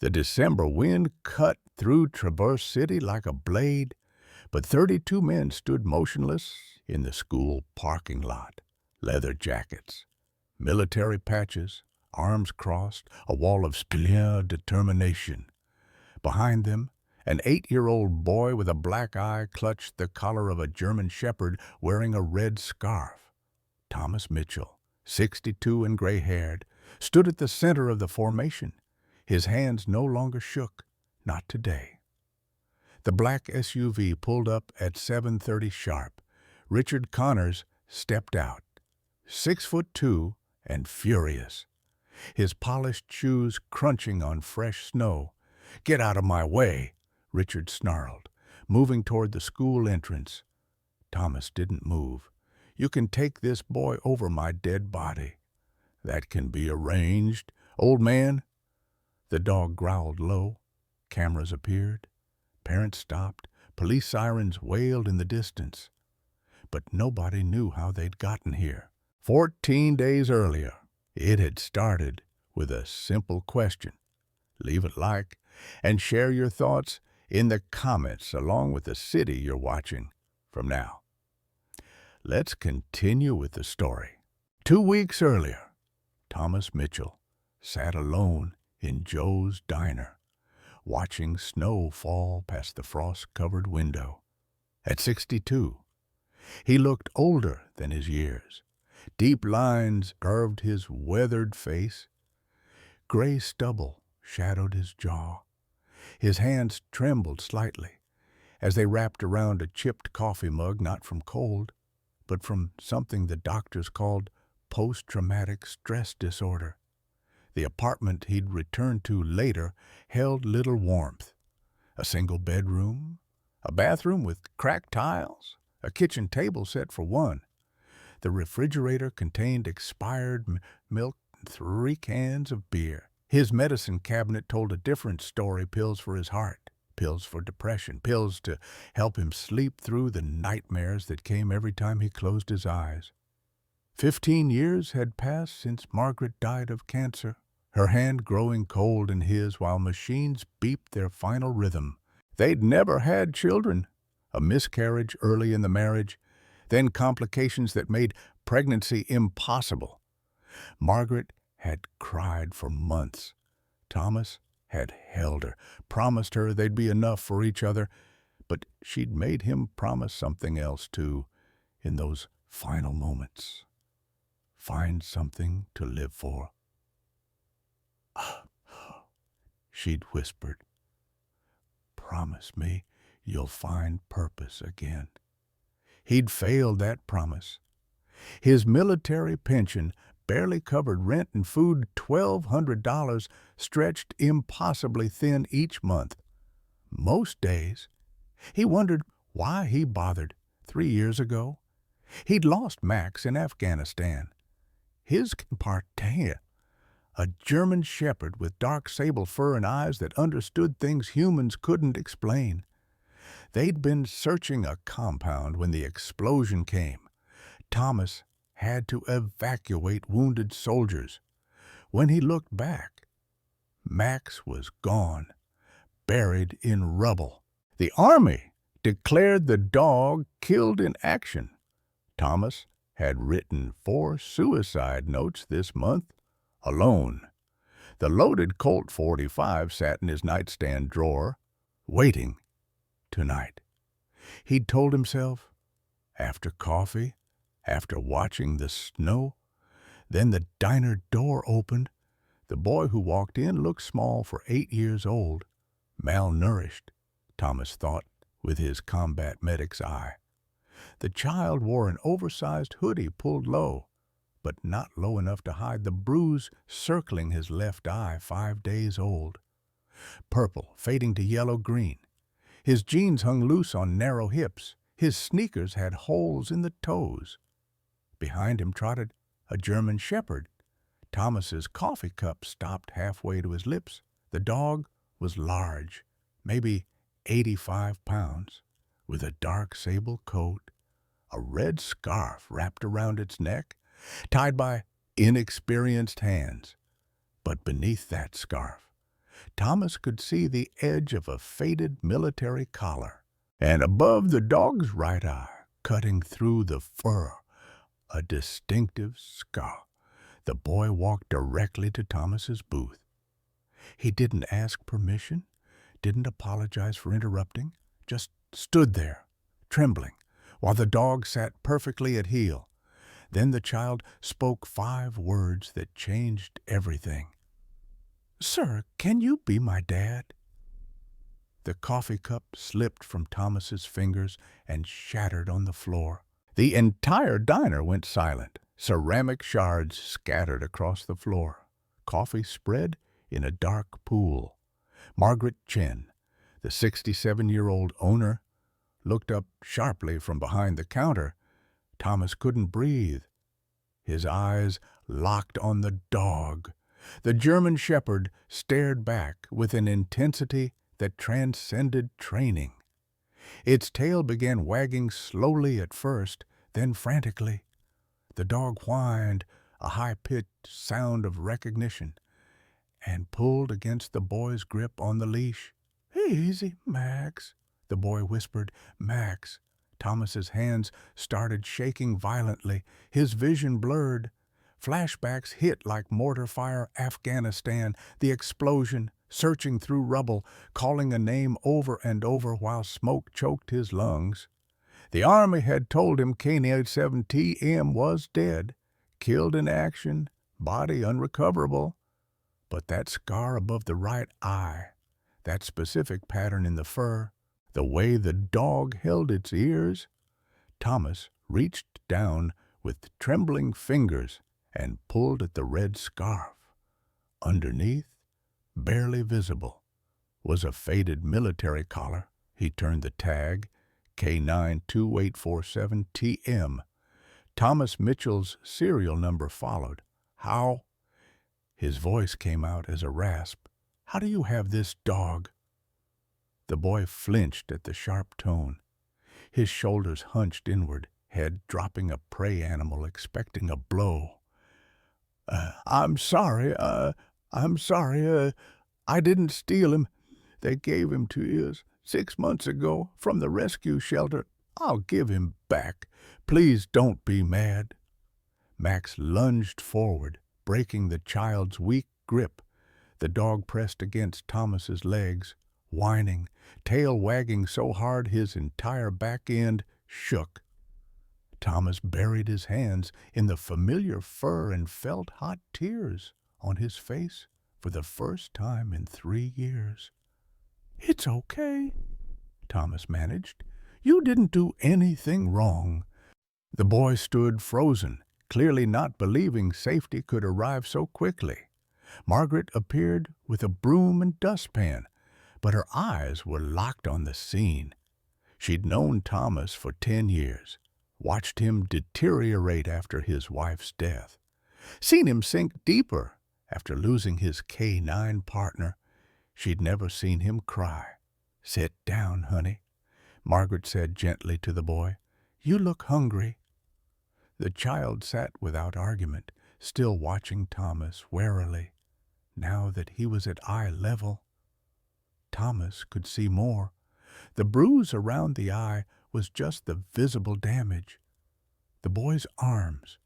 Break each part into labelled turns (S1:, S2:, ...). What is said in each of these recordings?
S1: The December wind cut through Traverse City like a blade, but 32 men stood motionless in the school parking lot. Leather jackets, military patches, arms crossed, a wall of plea determination. Behind them, an 8-year-old boy with a black eye clutched the collar of a German shepherd wearing a red scarf. Thomas Mitchell, 62 and gray-haired, stood at the center of the formation. His hands no longer shook, not today. The black SUV pulled up at 7:30 sharp. Richard Connors stepped out, 6'2" and furious, his polished shoes crunching on fresh snow. "Get out of my way," Richard snarled, moving toward the school entrance. Thomas didn't move. "You can take this boy over my dead body." "That can be arranged, old man." The dog growled low. Cameras appeared. Parents stopped. Police sirens wailed in the distance. But nobody knew how they'd gotten here. 14 days earlier, it had started with a simple question. Leave it like and share your thoughts in the comments along with the city you're watching from now. Let's continue with the story. 2 weeks earlier, Thomas Mitchell sat alone in Joe's diner, watching snow fall past the frost-covered window. At 62, he looked older than his years. Deep lines curved his weathered face. Gray stubble shadowed his jaw. His hands trembled slightly as they wrapped around a chipped coffee mug, not from cold, but from something the doctors called post-traumatic stress disorder. The apartment he'd returned to later held little warmth. A single bedroom, a bathroom with cracked tiles, a kitchen table set for one. The refrigerator contained expired milk and 3 cans of beer. His medicine cabinet told a different story: pills for his heart, pills for depression, pills to help him sleep through the nightmares that came every time he closed his eyes. 15 years had passed since Margaret died of cancer, her hand growing cold in his while machines beeped their final rhythm. They'd never had children. A miscarriage early in the marriage, then complications that made pregnancy impossible. Margaret had cried for months. Thomas had held her, promised her they'd be enough for each other, but she'd made him promise something else too in those final moments. Find something to live for. She'd whispered, "Promise me you'll find purpose again." He'd failed that promise. His military pension barely covered rent and food. $1,200 stretched impossibly thin each month. Most days, he wondered why he bothered. 3 years ago, he'd lost Max in Afghanistan. His companion, a German shepherd with dark sable fur and eyes that understood things humans couldn't explain. They'd been searching a compound when the explosion came. Thomas had to evacuate wounded soldiers. When he looked back, Max was gone, buried in rubble. The army declared the dog killed in action. Thomas had written 4 suicide notes this month alone. The loaded Colt .45 sat in his nightstand drawer, waiting tonight. He'd told himself, after coffee, after watching the snow. Then the diner door opened. The boy who walked in looked small for 8 years old. Malnourished, Thomas thought with his combat medic's eye. The child wore an oversized hoodie pulled low, but not low enough to hide the bruise circling his left eye, 5 days old. Purple fading to yellow-green. His jeans hung loose on narrow hips. His sneakers had holes in the toes. Behind him trotted a German shepherd. Thomas's coffee cup stopped halfway to his lips. The dog was large, maybe 85 pounds, with a dark sable coat, a red scarf wrapped around its neck, tied by inexperienced hands. But beneath that scarf, Thomas could see the edge of a faded military collar, and above the dog's right eye, cutting through the fur, a distinctive scar. The boy walked directly to Thomas's booth. He didn't ask permission, didn't apologize for interrupting, just stood there, trembling, while the dog sat perfectly at heel. Then the child spoke 5 words that changed everything. "Sir, can you be my dad?" The coffee cup slipped from Thomas's fingers and shattered on the floor. The entire diner went silent. Ceramic shards scattered across the floor. Coffee spread in a dark pool. Margaret Chen, the 67-year-old owner, looked up sharply from behind the counter. Thomas couldn't breathe. His eyes locked on the dog. The German shepherd stared back with an intensity that transcended training. Its tail began wagging slowly at first, then frantically. The dog whined, a high-pitched sound of recognition, and pulled against the boy's grip on the leash. "Easy, Max," the boy whispered. "Max." Thomas's hands started shaking violently. His vision blurred. Flashbacks hit like mortar fire. Afghanistan, the explosion, searching through rubble, calling a name over and over while smoke choked his lungs. The Army had told him K-97TM was dead, killed in action, body unrecoverable. But that scar above the right eye, that specific pattern in the fur, the way the dog held its ears. Thomas reached down with trembling fingers and pulled at the red scarf. Underneath, barely visible, was a faded military collar. He turned the tag, K92847TM. Thomas Mitchell's serial number followed. "How?" His voice came out as a rasp. "How do you have this dog?" The boy flinched at the sharp tone. His shoulders hunched inward, head dropping a prey animal expecting a blow. I'm sorry, I didn't steal him. They gave him to you 6 months ago from the rescue shelter. I'll give him back. Please don't be mad." Max lunged forward, breaking the child's weak grip. The dog pressed against Thomas's legs, whining, tail wagging so hard his entire back end shook. Thomas buried his hands in the familiar fur and felt hot tears on his face for the first time in 3 years. "It's okay," Thomas managed. "You didn't do anything wrong." The boy stood frozen, clearly not believing safety could arrive so quickly. Margaret appeared with a broom and dustpan, but her eyes were locked on the scene. She'd known Thomas for 10 years, watched him deteriorate after his wife's death, seen him sink deeper after losing his K9 partner. She'd never seen him cry. "Sit down, honey," Margaret said gently to the boy. "You look hungry." The child sat without argument, still watching Thomas warily. Now that he was at eye level, Thomas could see more. The bruise around the eye was just the visible damage. The boy's arms,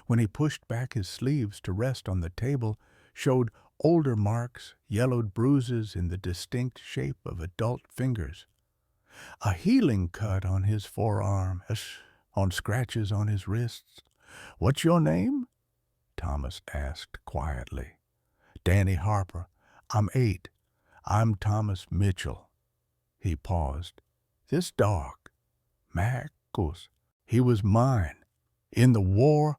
S1: when he pushed back his sleeves to rest on the table, showed older marks, yellowed bruises in the distinct shape of adult fingers. A healing cut on his forearm, on scratches on his wrists. "What's your name?" Thomas asked quietly. "Danny Harper. I'm 8. I'm Thomas Mitchell." He paused. "This dog, Max, he was mine. In the war,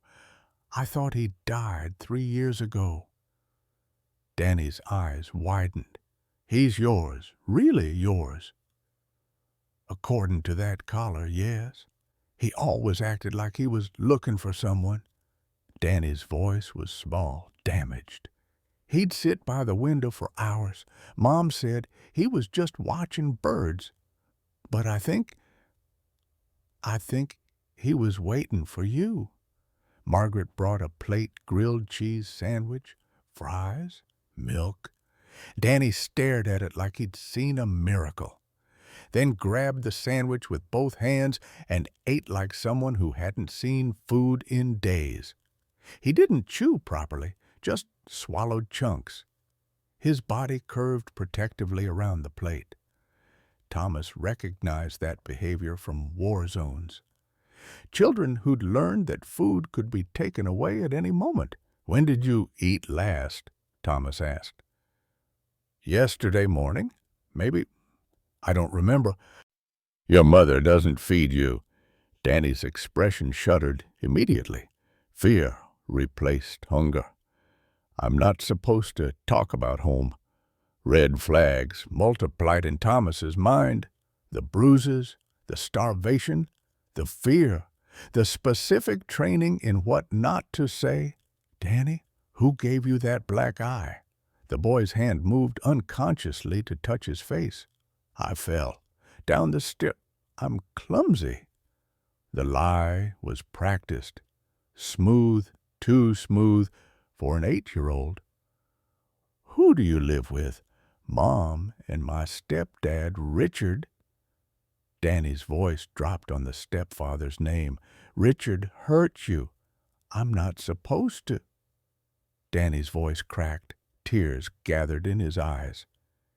S1: I thought he died 3 years ago." Danny's eyes widened. "He's yours, really yours." "According to that collar, yes. He always acted like he was looking for someone." Danny's voice was small, damaged. "He'd sit by the window for hours. Mom said he was just watching birds. But I think he was waiting for you." Margaret brought a plate grilled cheese sandwich, fries, milk. Danny stared at it like he'd seen a miracle, then grabbed the sandwich with both hands and ate like someone who hadn't seen food in days. He didn't chew properly, just swallowed chunks. His body curved protectively around the plate. Thomas recognized that behavior from war zones. Children who'd learned that food could be taken away at any moment. "When did you eat last?" Thomas asked. "Yesterday morning, maybe. I don't remember." "Your mother doesn't feed you." Danny's expression shuddered immediately. Fear replaced hunger. "I'm not supposed to talk about home." Red flags multiplied in Thomas's mind. The bruises, the starvation, the fear, the specific training in what not to say. "Danny, who gave you that black eye?" The boy's hand moved unconsciously to touch his face. "I fell down the stair. I'm clumsy." The lie was practiced. Smooth, too smooth for an 8-year-old. "Who do you live with?" "Mom and my stepdad, Richard." Danny's voice dropped on the stepfather's name. "Richard hurt you." "I'm not supposed to." Danny's voice cracked. Tears gathered in his eyes.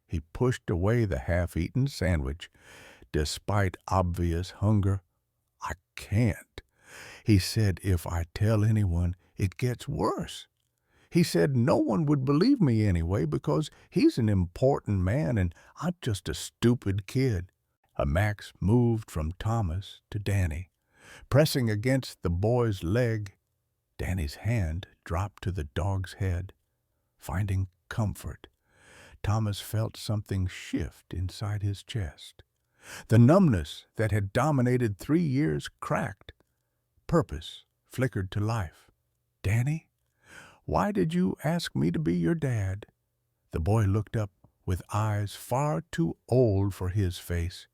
S1: He pushed away the half-eaten sandwich, despite obvious hunger. "I can't." He said, "If I tell anyone, it gets worse." He said no one would believe me anyway because he's an important man and I'm just a stupid kid. Max moved from Thomas to Danny. Pressing against the boy's leg, Danny's hand dropped to the dog's head. Finding comfort, Thomas felt something shift inside his chest. The numbness that had dominated 3 years cracked. Purpose flickered to life. "Danny? Why did you ask me to be your dad?" The boy looked up with eyes far too old for his face.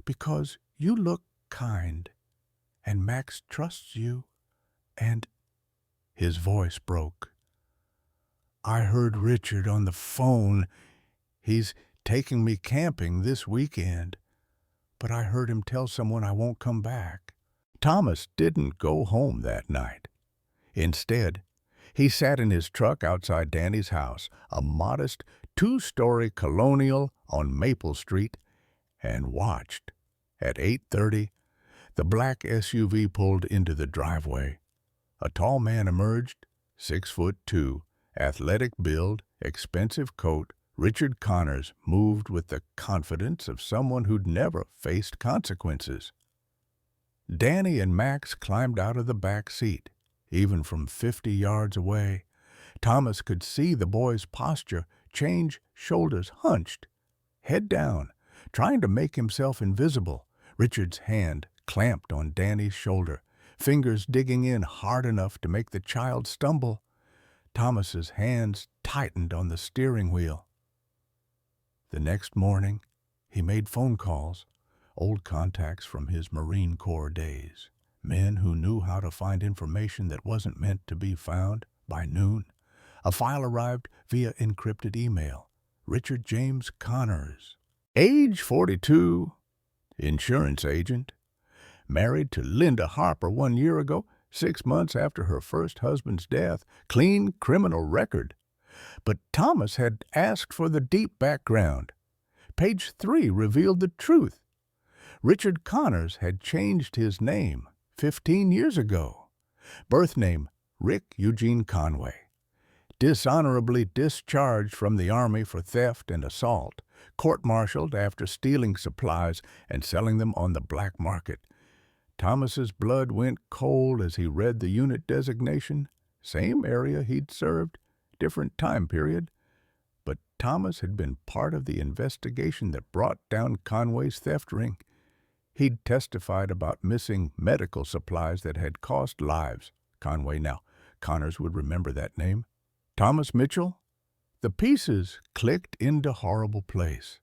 S1: "Because you look kind, and Max trusts you, and—" His voice broke. "I heard Richard on the phone. He's taking me camping this weekend, but I heard him tell someone I won't come back." Thomas didn't go home that night. Instead, he sat in his truck outside Danny's house, a modest 2-story colonial on Maple Street, and watched. At 8:30, the black SUV pulled into the driveway. A tall man emerged, 6'2", athletic build, expensive coat. Richard Connors moved with the confidence of someone who'd never faced consequences. Danny and Max climbed out of the back seat. Even from 50 yards away, Thomas could see the boy's posture change, shoulders hunched, head down, trying to make himself invisible. Richard's hand clamped on Danny's shoulder, fingers digging in hard enough to make the child stumble. Thomas's hands tightened on the steering wheel. The next morning, he made phone calls, old contacts from his Marine Corps days. Men who knew how to find information that wasn't meant to be found. By noon, a file arrived via encrypted email. Richard James Connors, age 42, insurance agent, married to Linda Harper 1 year ago, 6 months after her first husband's death, clean criminal record. But Thomas had asked for the deep background. Page 3 revealed the truth. Richard Connors had changed his name 15 years ago. Birth name, Rick Eugene Conway. Dishonorably discharged from the Army for theft and assault. Court-martialed after stealing supplies and selling them on the black market. Thomas's blood went cold as he read the unit designation. Same area he'd served, different time period. But Thomas had been part of the investigation that brought down Conway's theft ring. He'd testified about missing medical supplies that had cost lives. Conway now. Connors would remember that name. Thomas Mitchell? The pieces clicked into horrible place.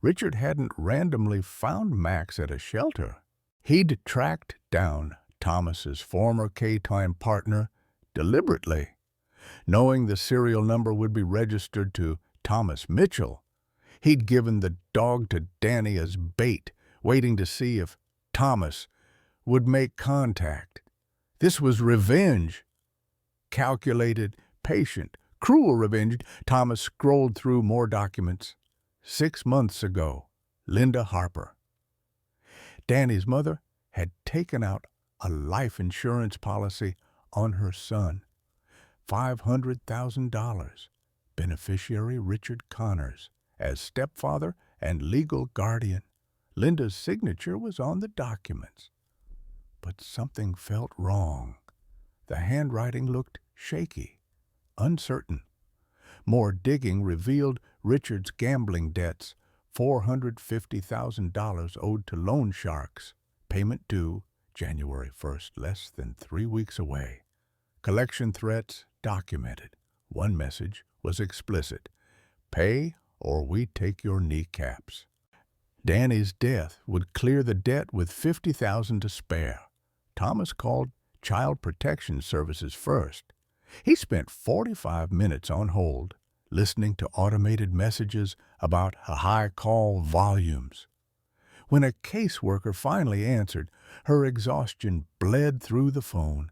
S1: Richard hadn't randomly found Max at a shelter. He'd tracked down Thomas's former K-Time partner deliberately, knowing the serial number would be registered to Thomas Mitchell. He'd given the dog to Danny as bait, waiting to see if Thomas would make contact. This was revenge. Calculated, patient, cruel revenge. Thomas scrolled through more documents. 6 months ago, Linda Harper. Danny's mother had taken out a life insurance policy on her son. $500,000. Beneficiary Richard Connors as stepfather and legal guardian. Linda's signature was on the documents. But something felt wrong. The handwriting looked shaky, uncertain. More digging revealed Richard's gambling debts, $450,000 owed to loan sharks. Payment due January 1st, less than 3 weeks away. Collection threats documented. One message was explicit: pay or we take your kneecaps. Danny's death would clear the debt with $50,000 to spare. Thomas called Child Protection Services first. He spent 45 minutes on hold, listening to automated messages about high call volumes. When a caseworker finally answered, her exhaustion bled through the phone.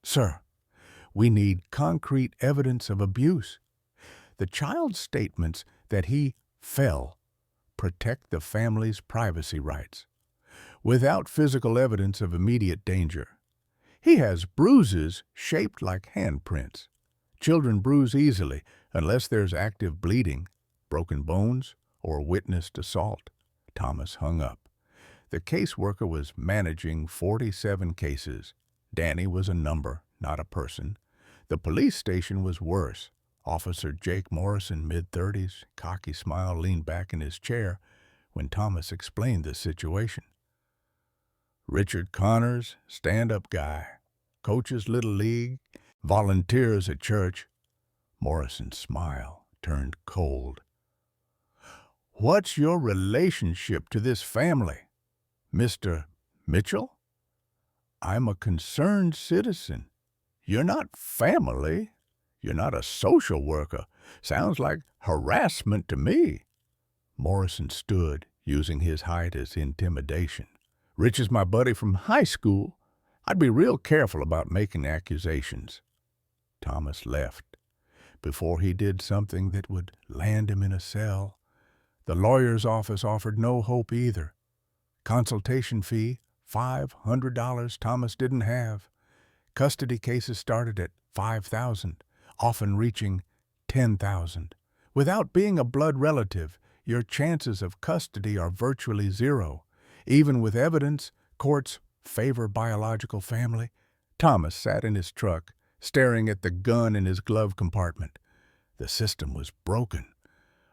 S1: "Sir, we need concrete evidence of abuse. The child's statements that he fell protect the family's privacy rights. Without physical evidence of immediate danger, he has bruises shaped like handprints. Children bruise easily unless there's active bleeding, broken bones, or witnessed assault." Thomas hung up. The caseworker was managing 47 cases. Danny was a number, not a person. The police station was worse. Officer Jake Morrison, mid-30s, cocky smile, leaned back in his chair when Thomas explained the situation. Richard Connors, stand-up guy, coaches Little League, volunteers at church. Morrison's smile turned cold. "What's your relationship to this family, Mr. Mitchell?" "I'm a concerned citizen." "You're not family. You're not a social worker. Sounds like harassment to me." Morrison stood, using his height as intimidation. "Rich is my buddy from high school. I'd be real careful about making accusations." Thomas left before he did something that would land him in a cell. The lawyer's office offered no hope either. Consultation fee, $500 Thomas didn't have. Custody cases started at $5,000, often reaching $10,000. Without being a blood relative, your chances of custody are virtually zero. Even with evidence, courts favor biological family. Thomas sat in his truck, staring at the gun in his glove compartment. The system was broken.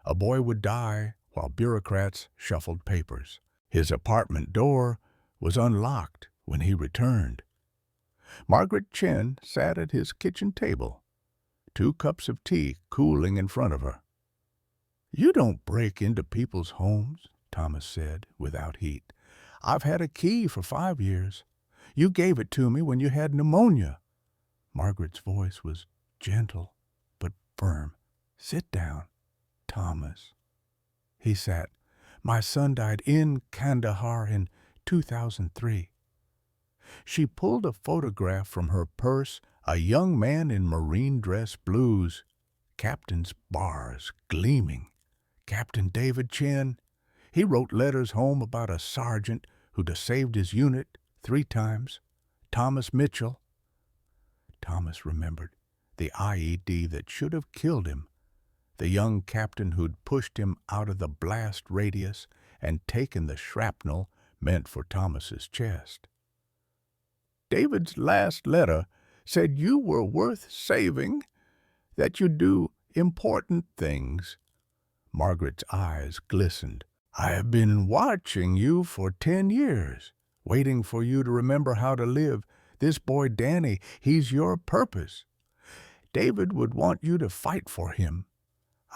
S1: A boy would die while bureaucrats shuffled papers. His apartment door was unlocked when he returned. Margaret Chen sat at his kitchen table, 2 cups of tea cooling in front of her. "You don't break into people's homes," Thomas said, without heat. "I've had a key for 5 years. You gave it to me when you had pneumonia." Margaret's voice was gentle but firm. "Sit down, Thomas." He sat. "My son died in Kandahar in 2003. She pulled a photograph from her purse, a young man in marine dress blues, captain's bars gleaming. Captain David Chen. He wrote letters home about a sergeant who'd saved his unit 3 times. Thomas Mitchell. Thomas remembered the IED that should have killed him. The young captain who'd pushed him out of the blast radius and taken the shrapnel meant for Thomas's chest. "David's last letter said you were worth saving, that you'd do important things." Margaret's eyes glistened. "I have been watching you for 10 years, waiting for you to remember how to live. This boy Danny, he's your purpose. David would want you to fight for him.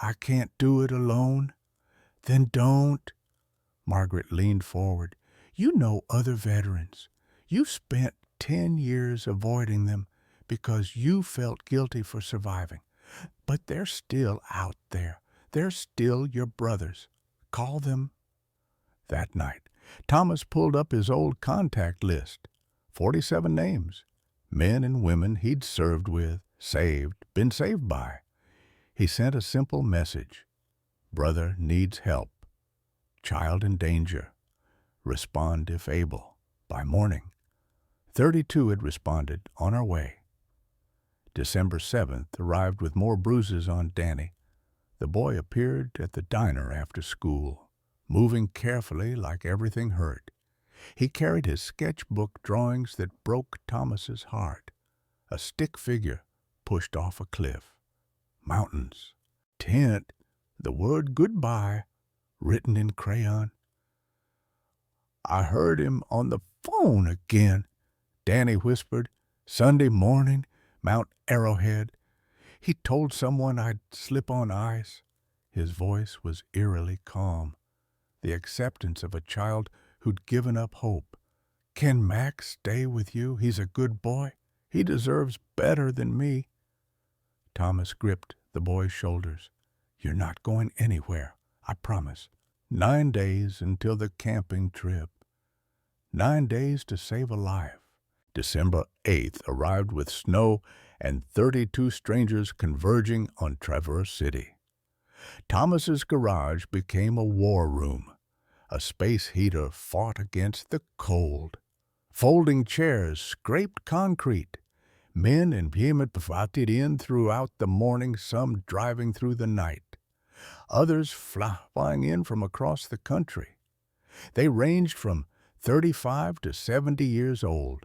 S1: I can't do it alone." "Then don't." Margaret leaned forward. "You know other veterans. You spent 10 years avoiding them because you felt guilty for surviving. But they're still out there. They're still your brothers. Call them. That night, Thomas pulled up his old contact list. 47 names. Men and women he'd served with, saved, been saved by. He sent a simple message. Brother needs help. Child in danger. Respond if able. By morning. 32 had responded, on our way. December 7th arrived with more bruises on Danny. The boy appeared at the diner after school, moving carefully like everything hurt. He carried his sketchbook drawings that broke Thomas's heart. A stick figure pushed off a cliff. Mountains. Tent. The word goodbye written in crayon. I heard him on the phone again, Danny whispered. Sunday morning, Mount Arrowhead. He told someone I'd slip on ice. His voice was eerily calm, the acceptance of a child who'd given up hope. Can Max stay with you? He's a good boy. He deserves better than me. Thomas gripped the boy's shoulders. You're not going anywhere, I promise. 9 days until the camping trip. 9 days to save a life. December 8th arrived with snow and 32 strangers converging on Traverse City. Thomas's garage became a war room. A space heater fought against the cold. Folding chairs scraped concrete. Men and women flotted in throughout the morning, some driving through the night. Others flying in from across the country. They ranged from 35 to 70 years old.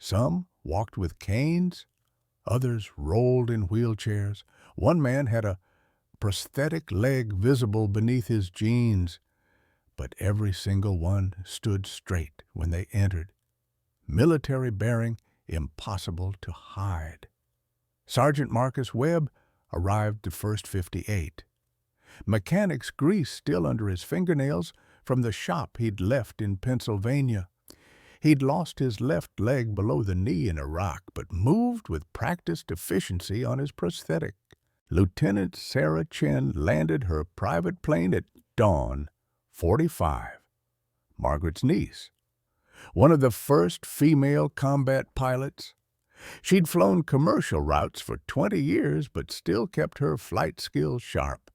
S1: Some walked with canes, others rolled in wheelchairs. One man had a prosthetic leg visible beneath his jeans, but every single one stood straight when they entered. Military bearing, impossible to hide. Sergeant Marcus Webb arrived the first 58. Mechanic's grease still under his fingernails from the shop he'd left in Pennsylvania. He'd lost his left leg below the knee in Iraq, but moved with practiced efficiency on his prosthetic. Lieutenant Sarah Chen landed her private plane at dawn, 45. Margaret's niece. One of the first female combat pilots. She'd flown commercial routes for 20 years, but still kept her flight skills sharp.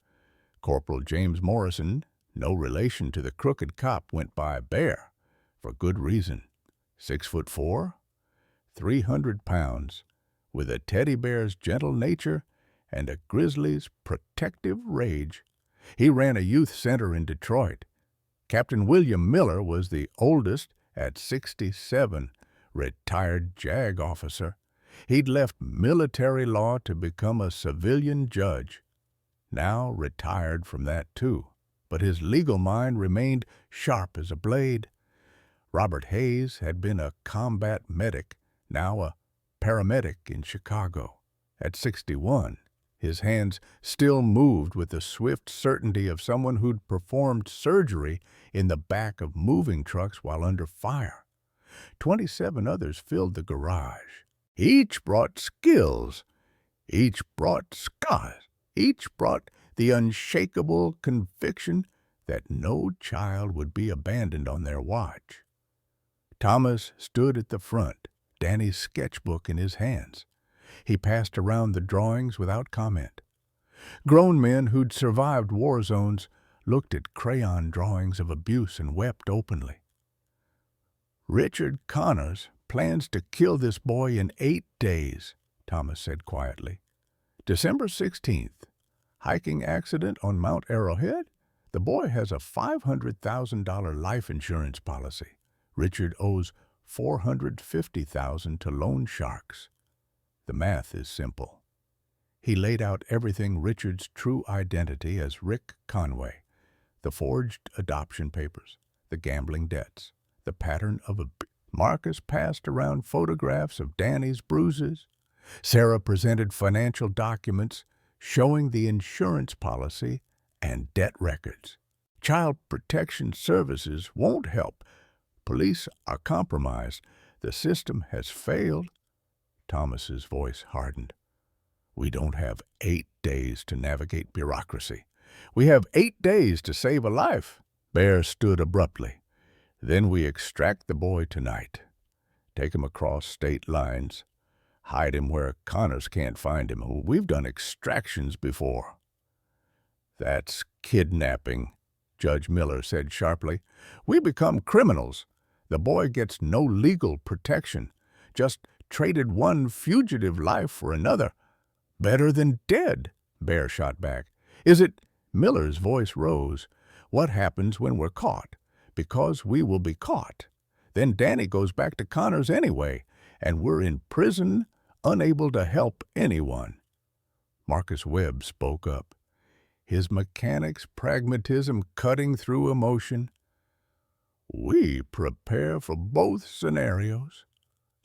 S1: Corporal James Morrison, no relation to the crooked cop, went by Bear, for good reason. 6'4", 300 pounds, with a teddy bear's gentle nature and a grizzly's protective rage. He ran a youth center in Detroit. Captain William Miller was the oldest at 67, retired JAG officer. He'd left military law to become a civilian judge. Now retired from that too, but his legal mind remained sharp as a blade. Robert Hayes had been a combat medic, now a paramedic in Chicago. At 61, his hands still moved with the swift certainty of someone who'd performed surgery in the back of moving trucks while under fire. 27 others filled the garage. Each brought skills. Each brought scars. Each brought the unshakable conviction that no child would be abandoned on their watch. Thomas stood at the front, Danny's sketchbook in his hands. He passed around the drawings without comment. Grown men who'd survived war zones looked at crayon drawings of abuse and wept openly. Richard Connors plans to kill this boy in 8 days, Thomas said quietly. December 16th, hiking accident on Mount Arrowhead? The boy has a $500,000 life insurance policy. Richard owes $450,000 to loan sharks. The math is simple. He laid out everything Richard's true identity as Rick Conway, the forged adoption papers, the gambling debts, the pattern of abuse. Marcus passed around photographs of Danny's bruises. Sarah presented financial documents showing the insurance policy and debt records. Child Protection Services won't help. Police are compromised. The system has failed. Thomas's voice hardened. We don't have 8 days to navigate bureaucracy. We have 8 days to save a life. Bear stood abruptly. Then we extract the boy tonight. Take him across state lines. Hide him where Connors can't find him. We've done extractions before. That's kidnapping, Judge Miller said sharply. We become criminals. The boy gets no legal protection. Just traded one fugitive life for another. Better than dead, Bear shot back. Is it? Miller's voice rose. What happens when we're caught? Because we will be caught. Then Danny goes back to Connors anyway, and we're in prison, unable to help anyone. Marcus Webb spoke up, his mechanic's pragmatism cutting through emotion. We prepare for both scenarios.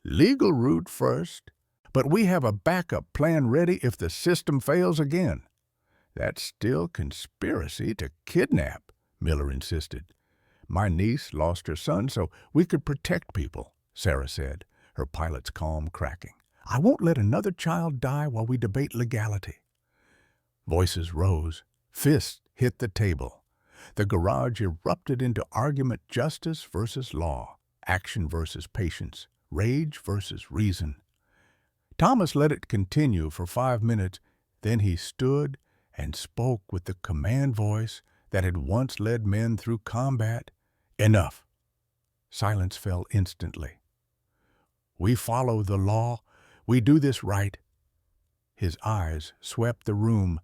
S1: Legal route first, but we have a backup plan ready if the system fails again. That's still conspiracy to kidnap, Miller insisted. My niece lost her son so we could protect people, Sarah said, her pilot's calm cracking. I won't let another child die while we debate legality. Voices rose. Fists hit the table. The garage erupted into argument: justice versus law, action versus patience, rage versus reason. Thomas let it continue for 5 minutes. Then he stood and spoke with the command voice that had once led men through combat. Enough. Silence fell instantly. We follow the law. We do this right. His eyes swept the room.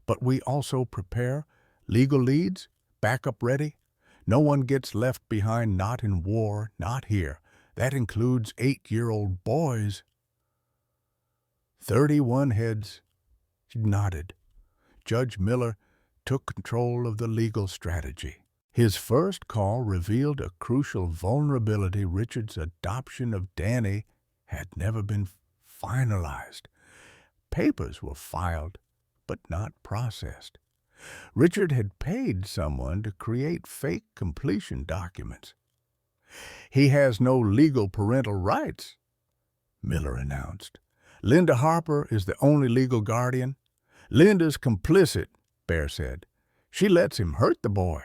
S1: But we also prepare. Legal leads, backup ready. No one gets left behind, not in war, not here. That includes 8-year-old boys. 31 heads nodded. Judge Miller took control of the legal strategy. His first call revealed a crucial vulnerability. Richard's adoption of Danny had never been finalized. Papers were filed, but not processed. Richard had paid someone to create fake completion documents. He has no legal parental rights, Miller announced. Linda Harper is the only legal guardian. Linda's complicit, Bear said. She lets him hurt the boy.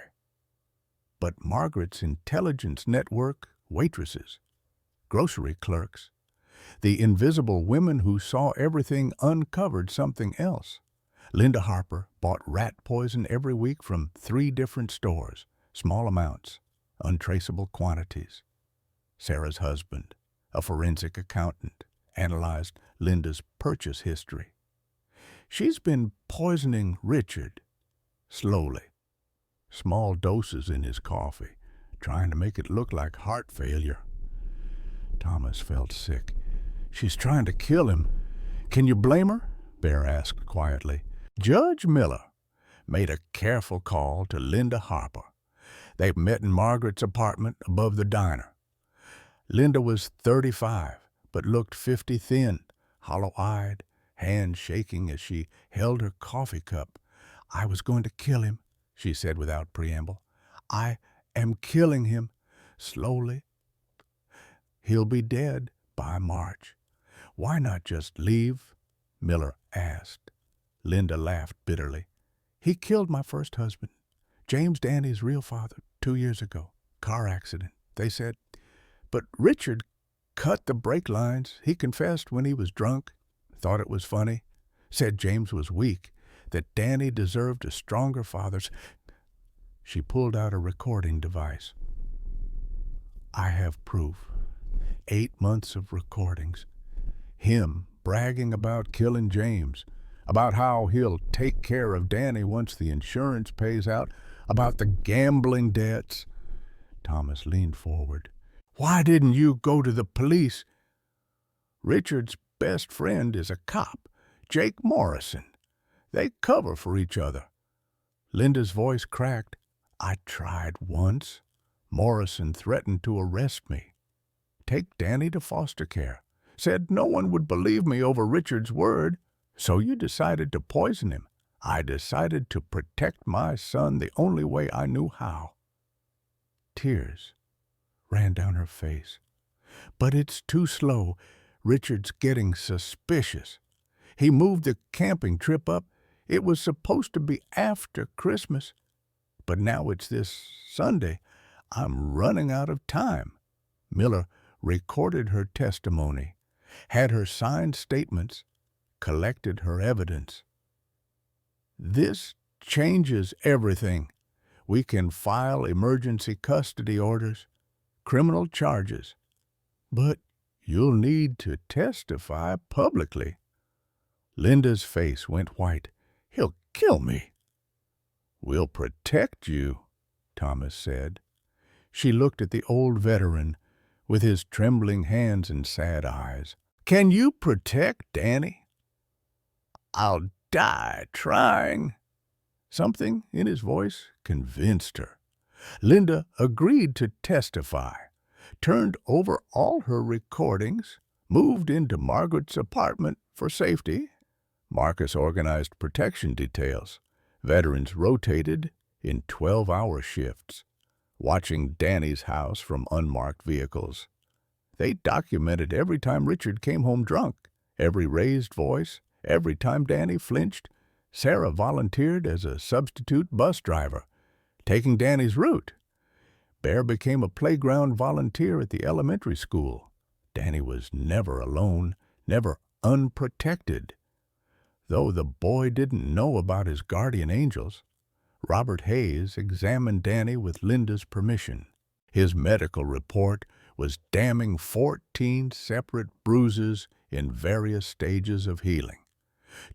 S1: But Margaret's intelligence network, waitresses, grocery clerks, the invisible women who saw everything uncovered something else. Linda Harper bought rat poison every week from 3 different stores, small amounts, untraceable quantities. Sarah's husband, a forensic accountant, analyzed Linda's purchase history. She's been poisoning Richard, slowly. Small doses in his coffee, trying to make it look like heart failure. Thomas felt sick. She's trying to kill him. Can you blame her? Bear asked quietly. Judge Miller made a careful call to Linda Harper. They met in Margaret's apartment above the diner. Linda was 35, but looked 50 thin, hollow-eyed, hands shaking as she held her coffee cup. I was going to kill him, she said without preamble. I am killing him, slowly. He'll be dead by March. Why not just leave? Miller asked. Linda laughed bitterly. He killed my first husband, James Danny's real father, 2 years ago. Car accident, they said. But Richard cut the brake lines. He confessed when he was drunk, thought it was funny, said James was weak, that Danny deserved a stronger father's. She pulled out a recording device. I have proof. 8 months of recordings. Him bragging about killing James, about how he'll take care of Danny once the insurance pays out, about the gambling debts. Thomas leaned forward. Why didn't you go to the police? Richard's best friend is a cop, Jake Morrison. They cover for each other. Linda's voice cracked. I tried once. Morrison threatened to arrest me. Take Danny to foster care. Said no one would believe me over Richard's word. So you decided to poison him. I decided to protect my son the only way I knew how. Tears ran down her face. But it's too slow. Richard's getting suspicious. He moved the camping trip up. It was supposed to be after Christmas, but now it's this Sunday. I'm running out of time." Miller recorded her testimony, had her signed statements, collected her evidence. "This changes everything. We can file emergency custody orders, criminal charges, but you'll need to testify publicly." Linda's face went white. "He'll kill me." "We'll protect you," Thomas said. She looked at the old veteran with his trembling hands and sad eyes. "Can you protect Danny?" "I'll die trying." Something in his voice convinced her. Linda agreed to testify, turned over all her recordings, moved into Margaret's apartment for safety. Marcus organized protection details. Veterans rotated in 12-hour shifts, watching Danny's house from unmarked vehicles. They documented every time Richard came home drunk, every raised voice, every time Danny flinched. Sarah volunteered as a substitute bus driver, taking Danny's route. Bear became a playground volunteer at the elementary school. Danny was never alone, never unprotected. Though the boy didn't know about his guardian angels, Robert Hayes examined Danny with Linda's permission. His medical report was damning 14 separate bruises in various stages of healing.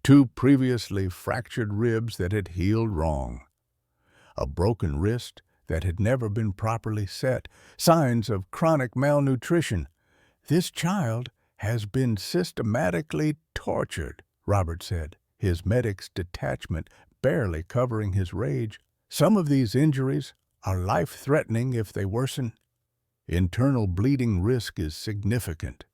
S1: 2 previously fractured ribs that had healed wrong. A broken wrist that had never been properly set. Signs of chronic malnutrition. "This child has been systematically tortured," Robert said, his medic's detachment barely covering his rage. "Some of these injuries are life-threatening if they worsen. Internal bleeding risk is significant."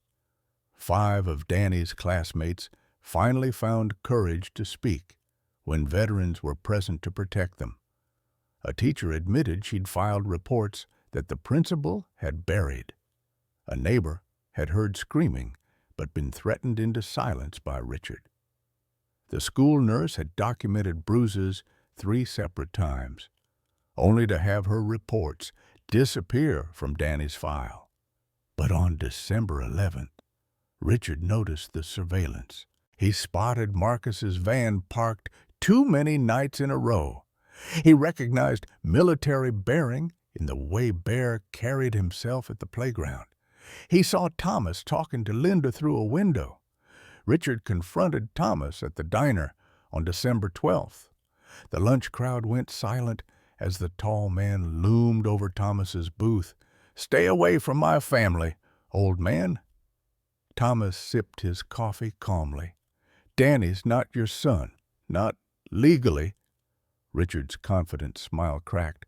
S1: 5 of Danny's classmates finally found courage to speak when veterans were present to protect them. A teacher admitted she'd filed reports that the principal had buried. A neighbor had heard screaming but been threatened into silence by Richard. The school nurse had documented bruises 3 separate times, only to have her reports disappear from Danny's file. But on December 11th, Richard noticed the surveillance. He spotted Marcus's van parked too many nights in a row. He recognized military bearing in the way Bear carried himself at the playground. He saw Thomas talking to Linda through a window. Richard confronted Thomas at the diner on December 12th. The lunch crowd went silent as the tall man loomed over Thomas's booth. "Stay away from my family, old man." Thomas sipped his coffee calmly. "Danny's not your son, not legally." Richard's confident smile cracked.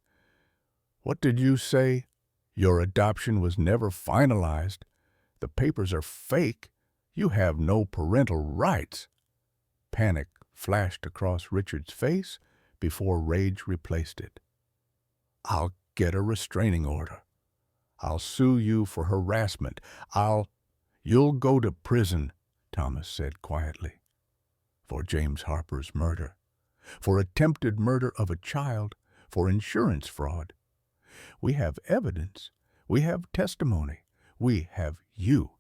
S1: "What did you say? Your adoption was never finalized. The papers are fake. You have no parental rights." Panic flashed across Richard's face before rage replaced it. "I'll get a restraining order. I'll sue you for harassment. You'll go to prison," Thomas said quietly. "For James Harper's murder, for attempted murder of a child, for insurance fraud. We have evidence. We have testimony. We have you."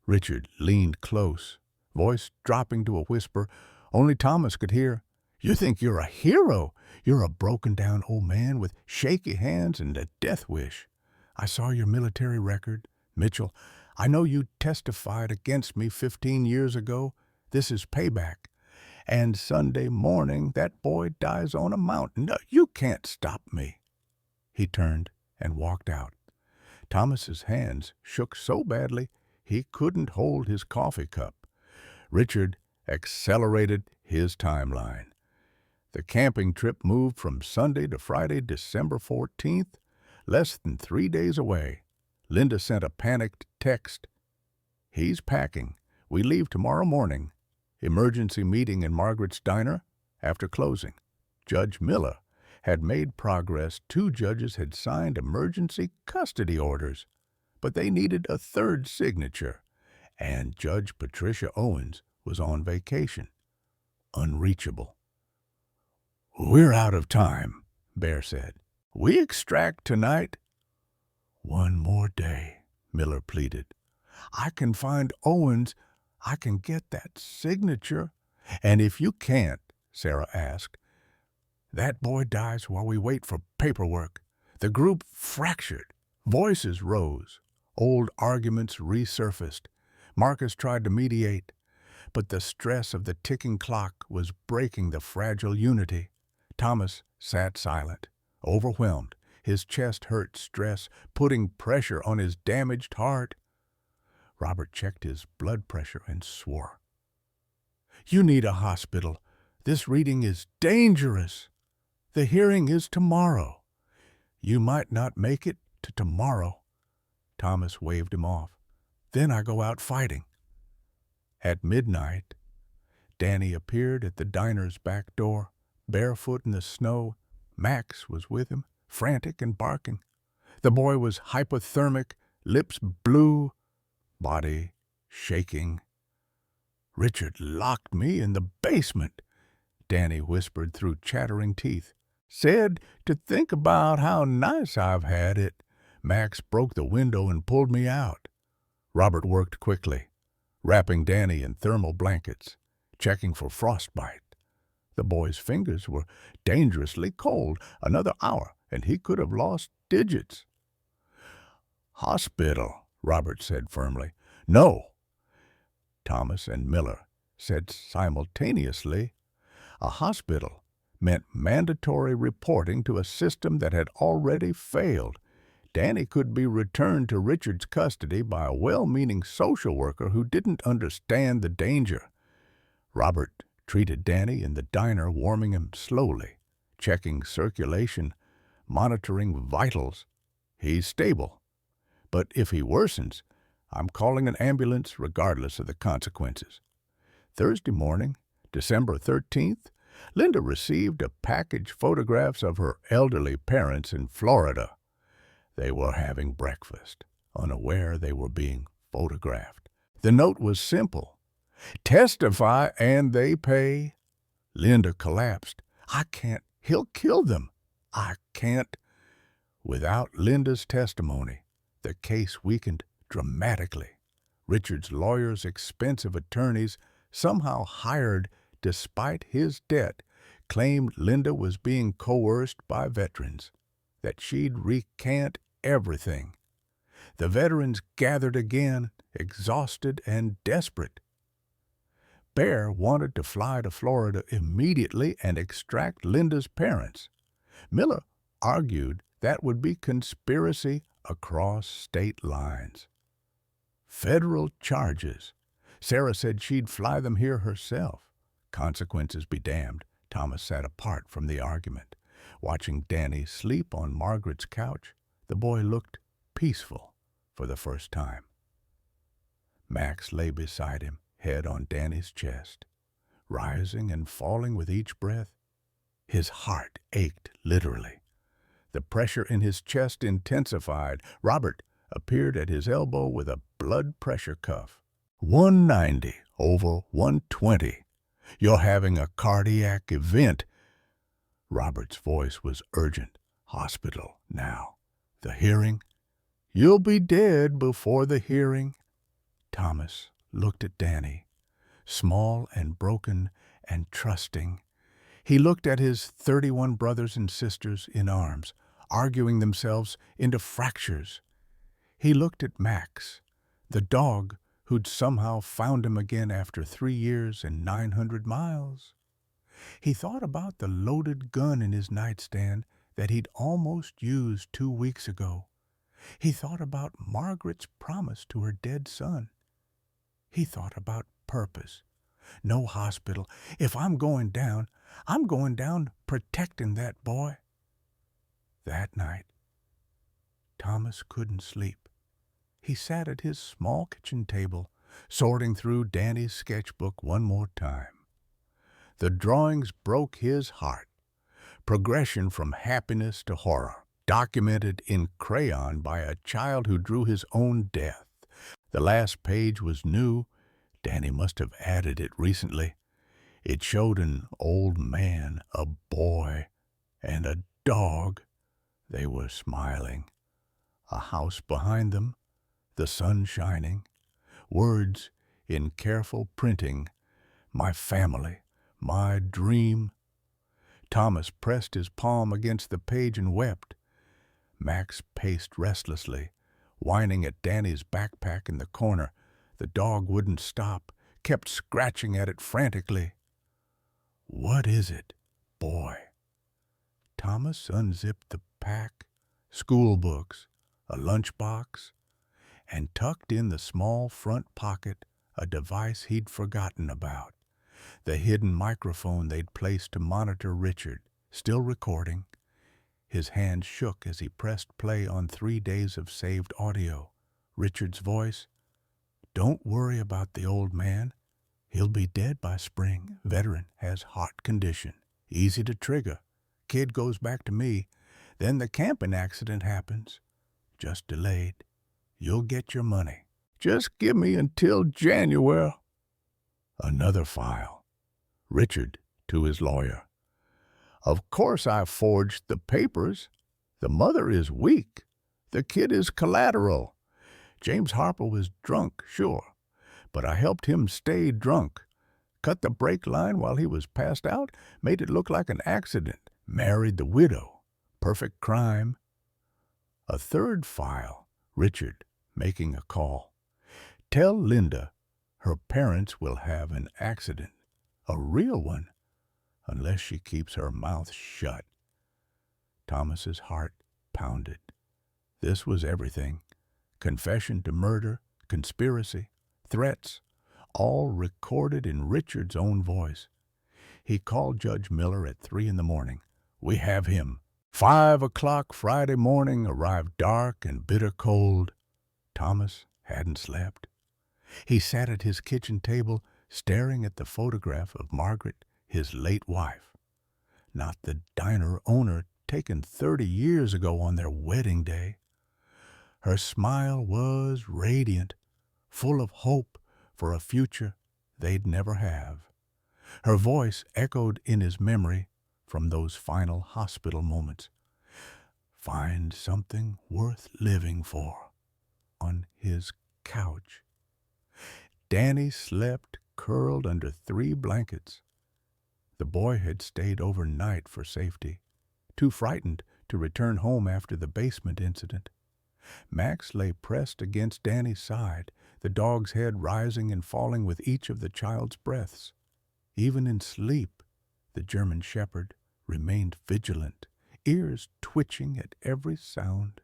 S1: Richard leaned close, voice dropping to a whisper only Thomas could hear. "You think you're a hero. You're a broken-down old man with shaky hands and a death wish. I saw your military record, Mitchell. I know you testified against me 15 years ago. This is payback. And Sunday morning, that boy dies on a mountain. No, you can't stop me." He turned and walked out. Thomas's hands shook so badly he couldn't hold his coffee cup. Richard accelerated his timeline. The camping trip moved from Sunday to Friday, December 14th, less than 3 days away. Linda sent a panicked text. "He's packing. We leave tomorrow morning. Emergency meeting in Margaret's diner after closing." Judge Miller had made progress. 2 judges had signed emergency custody orders, but they needed a 3rd signature, and Judge Patricia Owens was on vacation, unreachable. "We're out of time," Bear said. "We extract tonight." "One more day," Miller pleaded. "I can find Owens. I can get that signature." "And if you can't," Sarah asked, "that boy dies while we wait for paperwork." The group fractured. Voices rose. Old arguments resurfaced. Marcus tried to mediate, but the stress of the ticking clock was breaking the fragile unity. Thomas sat silent, overwhelmed. His chest hurt stress, putting pressure on his damaged heart. Robert checked his blood pressure and swore. "You need a hospital. This reading is dangerous. The hearing is tomorrow. You might not make it to tomorrow." Thomas waved him off. "Then I go out fighting." At midnight, Danny appeared at the diner's back door, barefoot in the snow. Max was with him, frantic and barking. The boy was hypothermic, lips blue, body shaking. "Richard locked me in the basement," Danny whispered through chattering teeth. "Said to think about how nice I've had it. Max broke the window and pulled me out." Robert worked quickly, wrapping Danny in thermal blankets, checking for frostbite. The boy's fingers were dangerously cold. Another hour, and he could have lost digits. "Hospital," Robert said firmly. "No." Thomas and Miller said simultaneously. A hospital meant mandatory reporting to a system that had already failed. Danny could be returned to Richard's custody by a well-meaning social worker who didn't understand the danger. Robert treated Danny in the diner, warming him slowly, checking circulation, monitoring vitals. "He's stable. But if he worsens, I'm calling an ambulance regardless of the consequences." Thursday morning, December 13th, Linda received a package photographs of her elderly parents in Florida. They were having breakfast, unaware they were being photographed. The note was simple. "Testify and they pay." Linda collapsed. "I can't. He'll kill them. I can't." Without Linda's testimony, the case weakened dramatically. Richard's lawyers, expensive attorneys, somehow hired despite his debt, claimed Linda was being coerced by veterans, that she'd recant everything. The veterans gathered again, exhausted and desperate. Bear wanted to fly to Florida immediately and extract Linda's parents. Miller argued that would be conspiracy across state lines. Federal charges. Sarah said she'd fly them here herself. Consequences be damned. Thomas sat apart from the argument. Watching Danny sleep on Margaret's couch, the boy looked peaceful for the first time. Max lay beside him, head on Danny's chest, rising and falling with each breath. His heart ached literally. The pressure in his chest intensified. Robert appeared at his elbow with a blood pressure cuff. 190 over 120. You're having a cardiac event. Robert's voice was urgent. Hospital now. The hearing? You'll be dead before the hearing. Thomas looked at Danny, small and broken and trusting. He looked at his 31 brothers and sisters in arms, arguing themselves into fractures. He looked at Max, the dog who'd somehow found him again after 3 years and 900 miles. He thought about the loaded gun in his nightstand that he'd almost used 2 weeks ago. He thought about Margaret's promise to her dead son. He thought about purpose. No hospital. If I'm going down protecting that boy. That night, Thomas couldn't sleep. He sat at his small kitchen table, sorting through Danny's sketchbook one more time. The drawings broke his heart. Progression from happiness to horror, documented in crayon by a child who drew his own death. The last page was new, Danny must have added it recently. It showed an old man, a boy, and a dog. They were smiling. A house behind them, the sun shining. Words in careful printing. My family, my dream. Thomas pressed his palm against the page and wept. Max paced restlessly, whining at Danny's backpack in the corner. The dog wouldn't stop, kept scratching at it frantically. What is it, boy? Thomas unzipped the pack, school books, a lunchbox, and tucked in the small front pocket a device he'd forgotten about, the hidden microphone they'd placed to monitor Richard, still recording. His hand shook as he pressed play on 3 days of saved audio. Richard's voice, "Don't worry about the old man. He'll be dead by spring. Veteran, has heart condition. Easy to trigger. Kid goes back to me. Then the camping accident happens. Just delayed. You'll get your money. Just give me until January." Another file. Richard to his lawyer. "Of course I forged the papers. The mother is weak. The kid is collateral. James Harper was drunk, sure, but I helped him stay drunk. Cut the brake line while he was passed out, made it look like an accident. Married the widow. Perfect crime." A third file. Richard making a call. "Tell Linda her parents will have an accident. A real one, unless she keeps her mouth shut." Thomas's heart pounded. This was everything. Confession to murder, conspiracy, threats, all recorded in Richard's own voice. He called Judge Miller at 3 a.m. "We have him." 5 o'clock Friday morning arrived dark and bitter cold. Thomas hadn't slept. He sat at his kitchen table, staring at the photograph of Margaret, his late wife. Not the diner owner taken 30 years ago on their wedding day. Her smile was radiant, full of hope for a future they'd never have. Her voice echoed in his memory from those final hospital moments. Find something worth living for. On his couch. Danny slept curled under 3 blankets. The boy had stayed overnight for safety, too frightened to return home after the basement incident. Max lay pressed against Danny's side, the dog's head rising and falling with each of the child's breaths. Even in sleep, the German shepherd remained vigilant, ears twitching at every sound.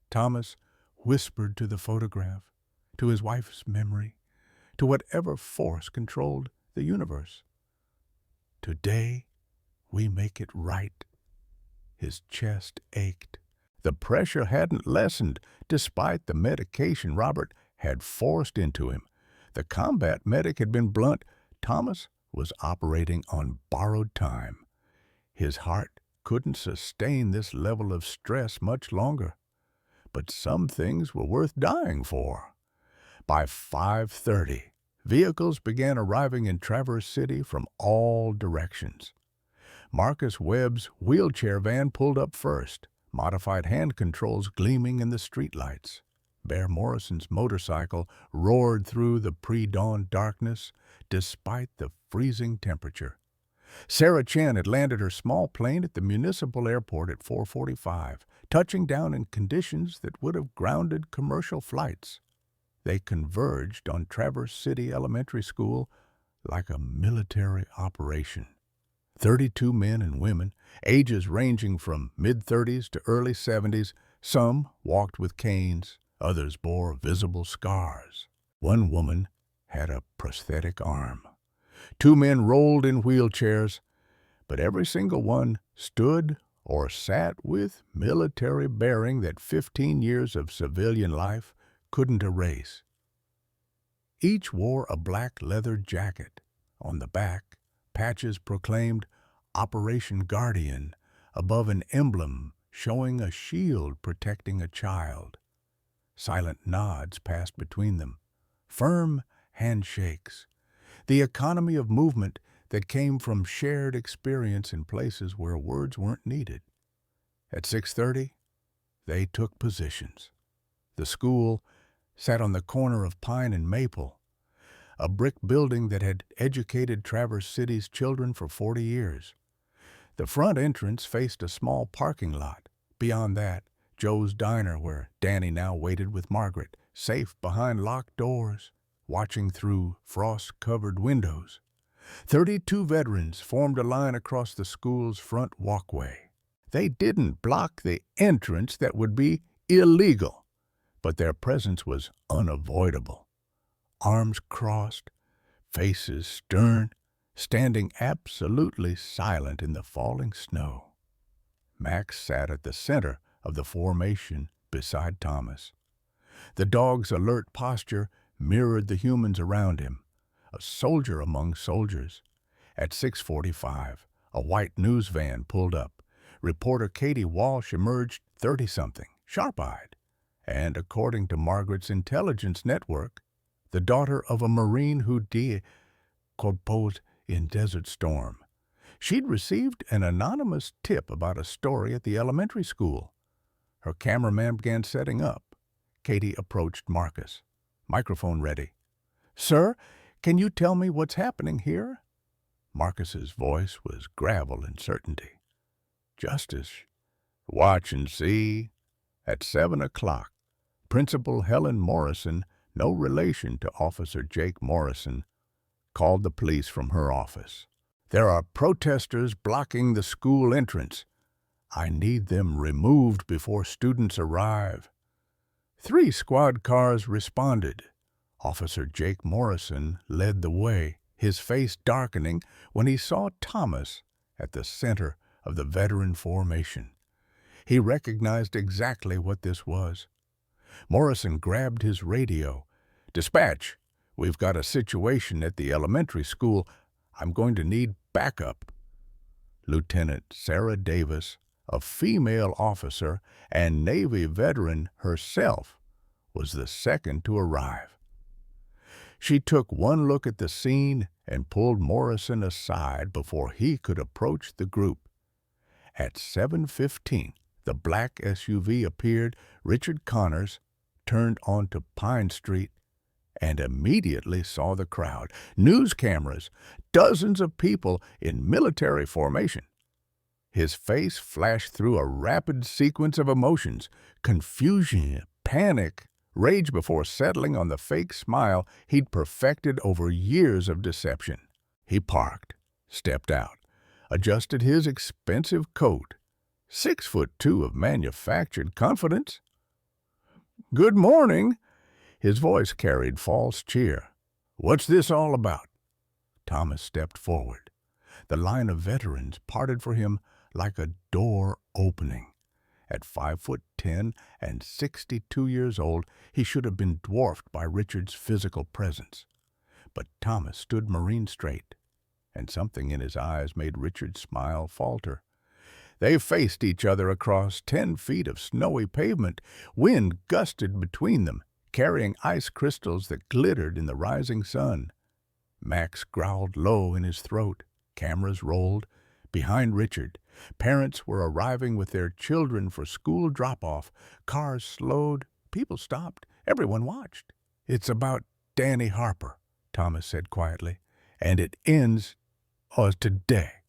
S1: Thomas whispered to the photograph, to his wife's memory, to whatever force controlled the universe. "Today we make it right." His chest ached. The pressure hadn't lessened, despite the medication Robert had forced into him. The combat medic had been blunt. Thomas was operating on borrowed time. His heart couldn't sustain this level of stress much longer. But some things were worth dying for. By 5:30, vehicles began arriving in Traverse City from all directions. Marcus Webb's wheelchair van pulled up first, modified hand controls gleaming in the streetlights. Bear Morrison's motorcycle roared through the pre-dawn darkness despite the freezing temperature. Sarah Chen had landed her small plane at the municipal airport at 4:45, touching down in conditions that would have grounded commercial flights. They converged on Traverse City Elementary School like a military operation. 32 men and women, ages ranging from mid-30s to early 70s, some walked with canes, others bore visible scars. One woman had a prosthetic arm. 2 men rolled in wheelchairs, but every single one stood or sat with military bearing that 15 years of civilian life couldn't erase. Each wore a black leather jacket. On the back, patches proclaimed Operation Guardian above an emblem showing a shield protecting a child. Silent nods passed between them. Firm handshakes, the economy of movement that came from shared experience in places where words weren't needed. At 6:30, they took positions. The school sat on the corner of Pine and Maple, a brick building that had educated Traverse City's children for 40 years. The front entrance faced a small parking lot. Beyond that, Joe's Diner, where Danny now waited with Margaret, safe behind locked doors, watching through frost-covered windows. 32 veterans formed a line across the school's front walkway. They didn't block the entrance that would be illegal, but their presence was unavoidable. Arms crossed, faces stern, standing absolutely silent in the falling snow. Max sat at the center of the formation beside Thomas. The dog's alert posture mirrored the humans around him, a soldier among soldiers. At 6:45, a white news van pulled up. Reporter Katie Walsh emerged 30-something, sharp-eyed, and, according to Margaret's intelligence network, the daughter of a Marine who composed in Desert Storm. She'd received an anonymous tip about a story at the elementary school. Her cameraman began setting up. Katie approached Marcus. Microphone ready. "Sir, can you tell me what's happening here?" Marcus's voice was gravel and certainty. "Justice. Watch and see. At 7 o'clock, Principal Helen Morrison, no relation to Officer Jake Morrison, called the police from her office. There are protesters blocking the school entrance. I need them removed before students arrive." 3 squad cars responded. Officer Jake Morrison led the way, his face darkening when he saw Thomas at the center of the veteran formation. He recognized exactly what this was. Morrison grabbed his radio. "Dispatch, we've got a situation at the elementary school. I'm going to need backup." Lieutenant Sarah Davis, a female officer and Navy veteran herself, was the second to arrive. She took one look at the scene and pulled Morrison aside before he could approach the group. At 7:15, the black SUV appeared. Richard Connors turned onto Pine Street and immediately saw the crowd. News cameras, dozens of people in military formation. His face flashed through a rapid sequence of emotions: confusion, panic, rage before settling on the fake smile he'd perfected over years of deception. He parked, stepped out, adjusted his expensive coat. 6'2" of manufactured confidence. "Good morning." His voice carried false cheer. "What's this all about?" Thomas stepped forward. The line of veterans parted for him like a door opening. At 5'10" and 62 years old, he should have been dwarfed by Richard's physical presence. But Thomas stood marine straight, and something in his eyes made Richard's smile falter. They faced each other across 10 feet of snowy pavement. Wind gusted between them, carrying ice crystals that glittered in the rising sun. Max growled low in his throat. Cameras rolled. Behind Richard, parents were arriving with their children for school drop-off. Cars slowed. People stopped. Everyone watched. "It's about Danny Harper," Thomas said quietly, "and it ends today."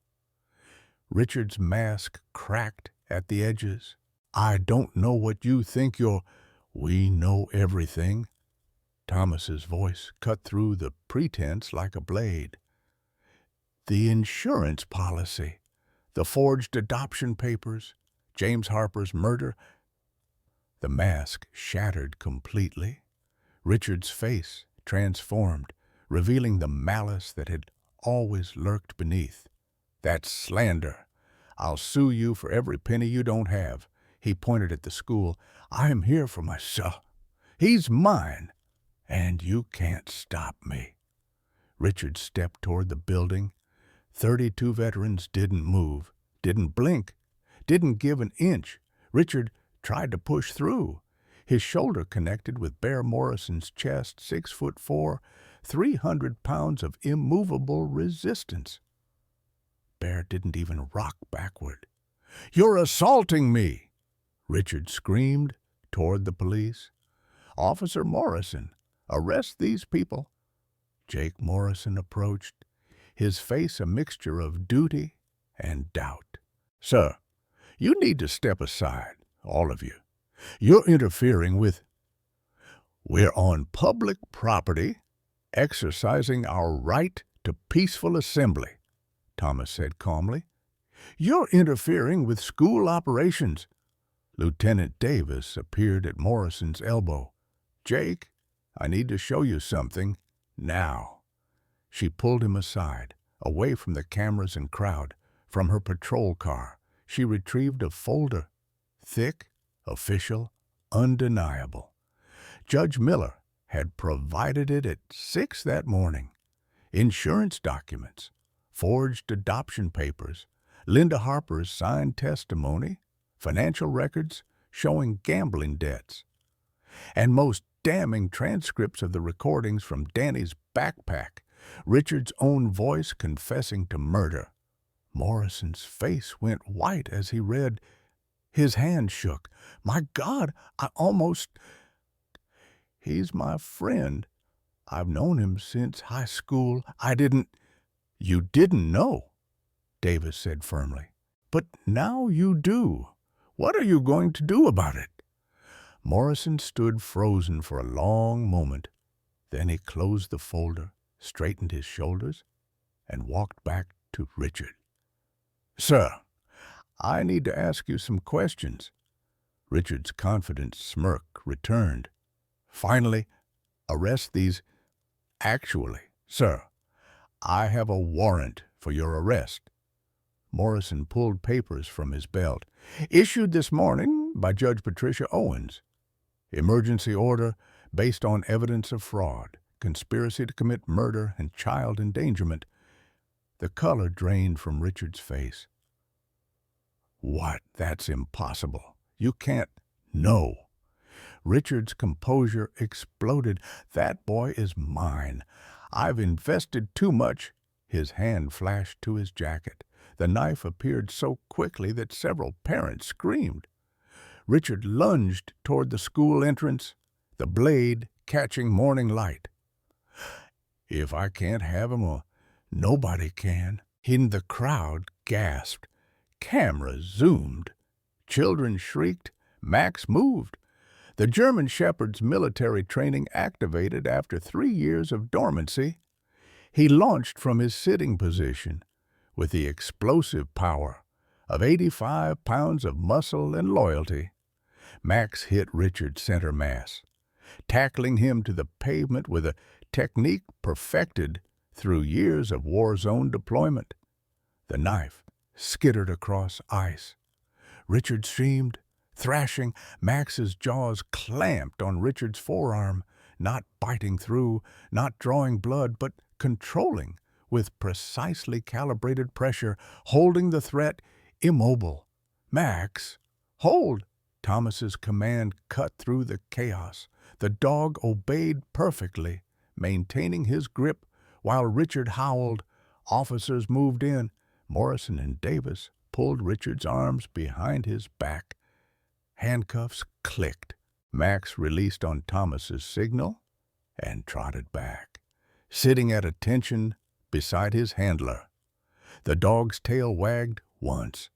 S1: Richard's mask cracked at the edges. "I don't know what you think you're—" "We know everything." Thomas's voice cut through the pretense like a blade. "The insurance policy, the forged adoption papers, James Harper's murder." The mask shattered completely. Richard's face transformed, revealing the malice that had always lurked beneath. "That's slander. I'll sue you for every penny you don't have." He pointed at the school. "I'm here for my son. He's mine, and you can't stop me." Richard stepped toward the building. 32 veterans didn't move, didn't blink, didn't give an inch. Richard tried to push through. His shoulder connected with Bear Morrison's chest, 6'4", 300 pounds of immovable resistance. Bear didn't even rock backward. "You're assaulting me!" Richard screamed toward the police. "Officer Morrison, arrest these people." Jake Morrison approached, his face a mixture of duty and doubt. "Sir, you need to step aside, all of you. You're interfering with—" "We're on public property, exercising our right to peaceful assembly," Thomas said calmly. "You're interfering with school operations." Lieutenant Davis appeared at Morrison's elbow. "Jake, I need to show you something, now." She pulled him aside, away from the cameras and crowd. From her patrol car, she retrieved a folder, thick, official, undeniable. Judge Miller had provided it at 6 that morning. Insurance documents, forged adoption papers, Linda Harper's signed testimony, financial records showing gambling debts, and most damning transcripts of the recordings from Danny's backpack, Richard's own voice confessing to murder. Morrison's face went white as he read. His hand shook. "My God, I almost—" "He's my friend. I've known him since high school. I didn't—" "You didn't know," Davis said firmly. "But now you do. What are you going to do about it?" Morrison stood frozen for a long moment. Then he closed the folder, straightened his shoulders, and walked back to Richard. "Sir, I need to ask you some questions." Richard's confident smirk returned. "Finally, arrest these—" "Actually, sir, I have a warrant for your arrest." Morrison pulled papers from his belt. "Issued this morning by Judge Patricia Owens. Emergency order based on evidence of fraud, conspiracy to commit murder, and child endangerment." The color drained from Richard's face. "What? That's impossible. You can't—" "No." Richard's composure exploded. "That boy is mine. I've invested too much." His hand flashed to his jacket. The knife appeared so quickly that several parents screamed. Richard lunged toward the school entrance, the blade catching morning light. "If I can't have him, nobody can." In the crowd gasped. Cameras zoomed. Children shrieked. Max moved. The German Shepherd's military training activated after 3 years of dormancy. He launched from his sitting position with the explosive power of 85 pounds of muscle and loyalty. Max hit Richard center mass, tackling him to the pavement with a technique perfected through years of war zone deployment. The knife skittered across ice. Richard screamed, thrashing. Max's jaws clamped on Richard's forearm, not biting through, not drawing blood, but controlling with precisely calibrated pressure, holding the threat immobile. "Max, hold!" Thomas's command cut through the chaos. The dog obeyed perfectly, maintaining his grip while Richard howled. Officers moved in. Morrison and Davis pulled Richard's arms behind his back. Handcuffs clicked. Max released on Thomas's signal and trotted back, sitting at attention beside his handler. The dog's tail wagged once.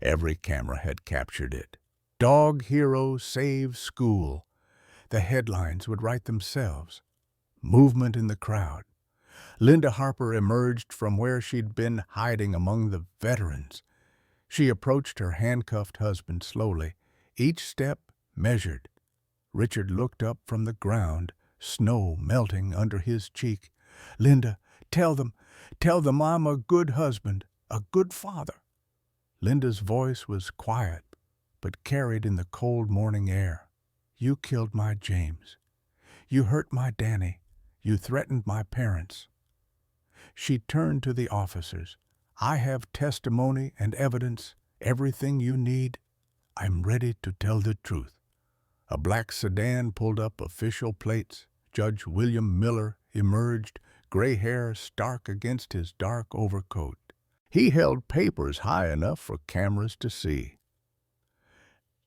S1: Every camera had captured it. "Dog hero saves school." The headlines would write themselves. Movement in the crowd. Linda Harper emerged from where she'd been hiding among the veterans. She approached her handcuffed husband slowly, each step measured. Richard looked up from the ground, snow melting under his cheek. "Linda, tell them I'm a good husband, a good father." Linda's voice was quiet, but carried in the cold morning air. "You killed my James. You hurt my Danny. You threatened my parents." She turned to the officers. "I have testimony and evidence, everything you need. I'm ready to tell the truth." A black sedan pulled up, official plates, Judge William Miller emerged, gray hair stark against his dark overcoat. He held papers high enough for cameras to see.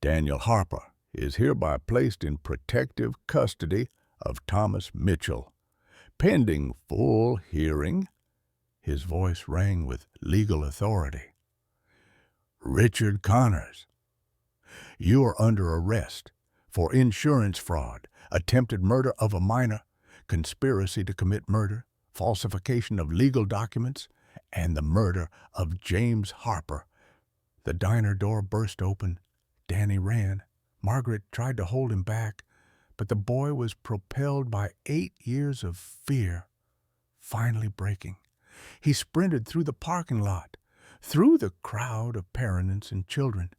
S1: Daniel Harper is hereby placed in protective custody of Thomas Mitchell, pending full hearing. His voice rang with legal authority. Richard Connors, you are under arrest for insurance fraud, attempted murder of a minor, conspiracy to commit murder, falsification of legal documents, and the murder of James Harper. The diner door burst open. Danny ran. Margaret tried to hold him back, but the boy was propelled by 8 years of fear, finally breaking. He sprinted through the parking lot, through the crowd of parents and children,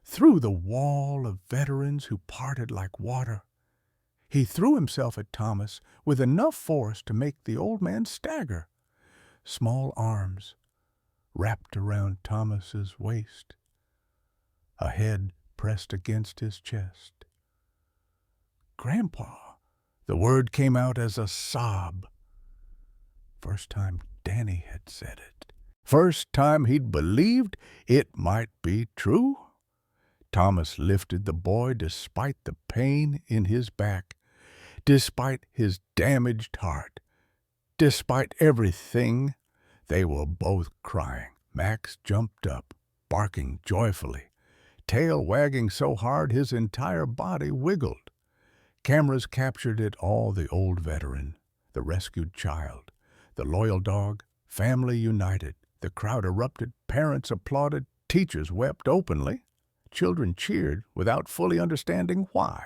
S1: through the wall of veterans who parted like water. He threw himself at Thomas with enough force to make the old man stagger. Small arms wrapped around Thomas's waist, a head pressed against his chest. Grandpa, the word came out as a sob. First time Danny had said it. First time he'd believed it might be true. Thomas lifted the boy despite the pain in his back, despite his damaged heart, despite everything. They were both crying. Max jumped up, barking joyfully, tail wagging so hard his entire body wiggled. Cameras captured it all: the old veteran, the rescued child, the loyal dog, family united. The crowd erupted, parents applauded, teachers wept openly, children cheered without fully understanding why.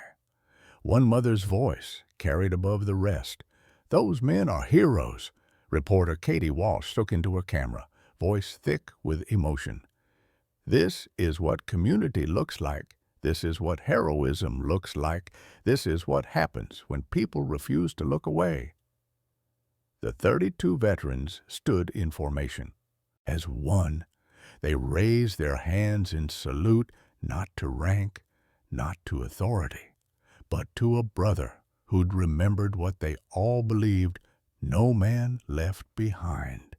S1: One mother's voice carried above the rest. Those men are heroes. Reporter Katie Walsh took into her camera, voice thick with emotion. This is what community looks like. This is what heroism looks like. This is what happens when people refuse to look away. The 32 veterans stood in formation. As one, they raised their hands in salute, not to rank, not to authority, but to a brother who'd remembered what they all believed: no man left behind.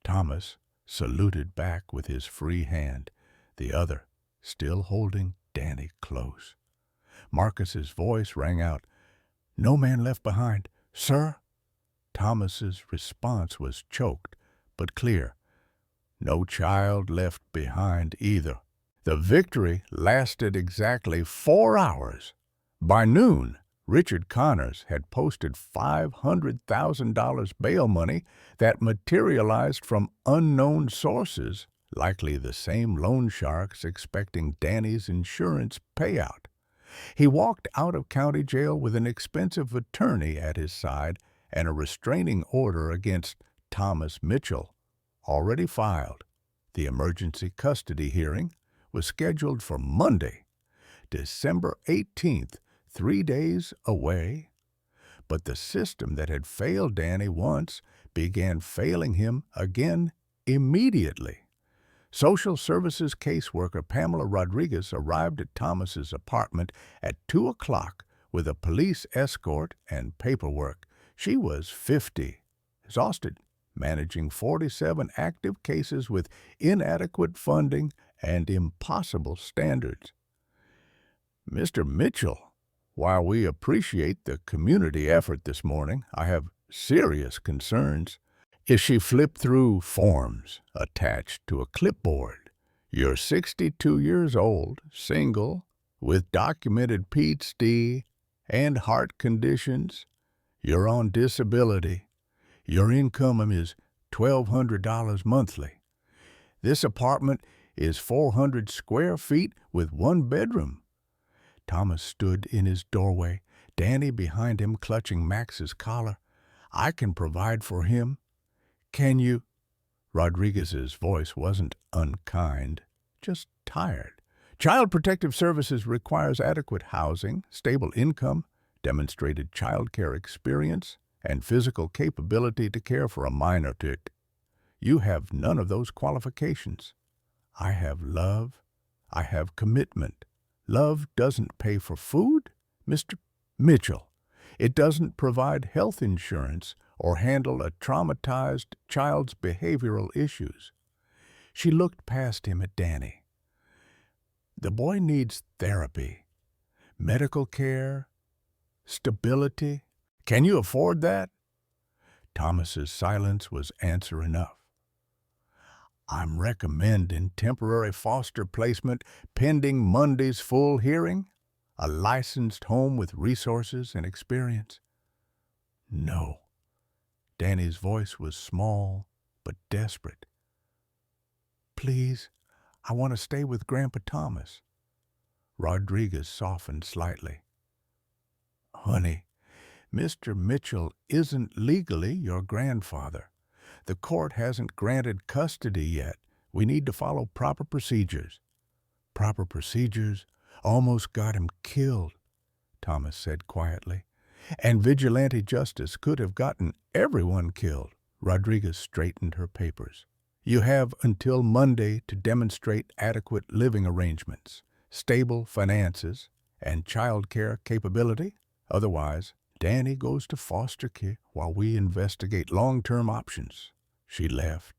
S1: Thomas saluted back with his free hand, the other still holding Danny close. Marcus's voice rang out, "No man left behind, sir." Thomas's response was choked but clear. No child left behind either. The victory lasted exactly 4 hours. By noon, Richard Connors had posted $500,000 bail money that materialized from unknown sources, likely the same loan sharks expecting Danny's insurance payout. He walked out of county jail with an expensive attorney at his side and a restraining order against Thomas Mitchell already filed. The emergency custody hearing was scheduled for Monday, December 18th, 3 days away. But the system that had failed Danny once began failing him again immediately. Social services caseworker Pamela Rodriguez arrived at Thomas's apartment at 2 o'clock with a police escort and paperwork. She was 50, exhausted, managing 47 active cases with inadequate funding and impossible standards. Mr. Mitchell, while we appreciate the community effort this morning, I have serious concerns. As she flipped through forms attached to a clipboard, you're 62 years old, single, with documented PTSD and heart conditions. You're on disability. Your income is $1,200 monthly. This apartment is 400 square feet with 1 bedroom. Thomas stood in his doorway, Danny behind him clutching Max's collar. I can provide for him. Can you? Rodriguez's voice wasn't unkind, just tired. Child Protective Services requires adequate housing, stable income, demonstrated child care experience, and physical capability to care for a minor. You have none of those qualifications. I have love. I have commitment. Love doesn't pay for food, Mr. Mitchell. It doesn't provide health insurance or handle a traumatized child's behavioral issues. She looked past him at Danny. The boy needs therapy, medical care, stability. Can you afford that? Thomas's silence was answer enough. I'm recommending temporary foster placement pending Monday's full hearing, a licensed home with resources and experience. No. Danny's voice was small but desperate. Please, I want to stay with Grandpa Thomas. Rodriguez softened slightly. Honey, Mr. Mitchell isn't legally your grandfather. The court hasn't granted custody yet. We need to follow proper procedures. Proper procedures almost got him killed, Thomas said quietly. And vigilante justice could have gotten everyone killed. Rodriguez straightened her papers. You have until Monday to demonstrate adequate living arrangements, stable finances, and child care capability. Otherwise, Danny goes to foster care while we investigate long-term options. She left.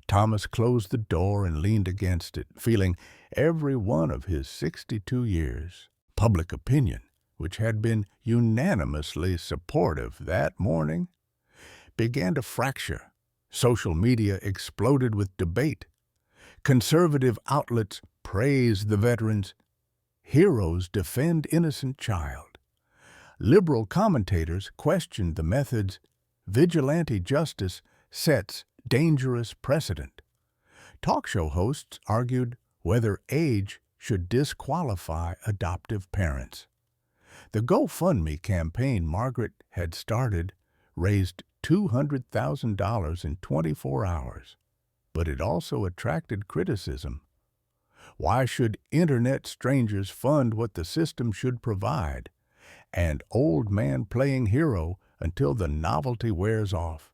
S1: Thomas closed the door and leaned against it, feeling every one of his 62 years. Public opinion, which had been unanimously supportive that morning, began to fracture. Social media exploded with debate. Conservative outlets praised the veterans. Heroes defend innocent child. Liberal commentators questioned the methods. Vigilante justice sets dangerous precedent. Talk show hosts argued whether age should disqualify adoptive parents. The GoFundMe campaign Margaret had started raised $200,000 in 24 hours, but it also attracted criticism. Why should internet strangers fund what the system should provide? And old man playing hero until the novelty wears off.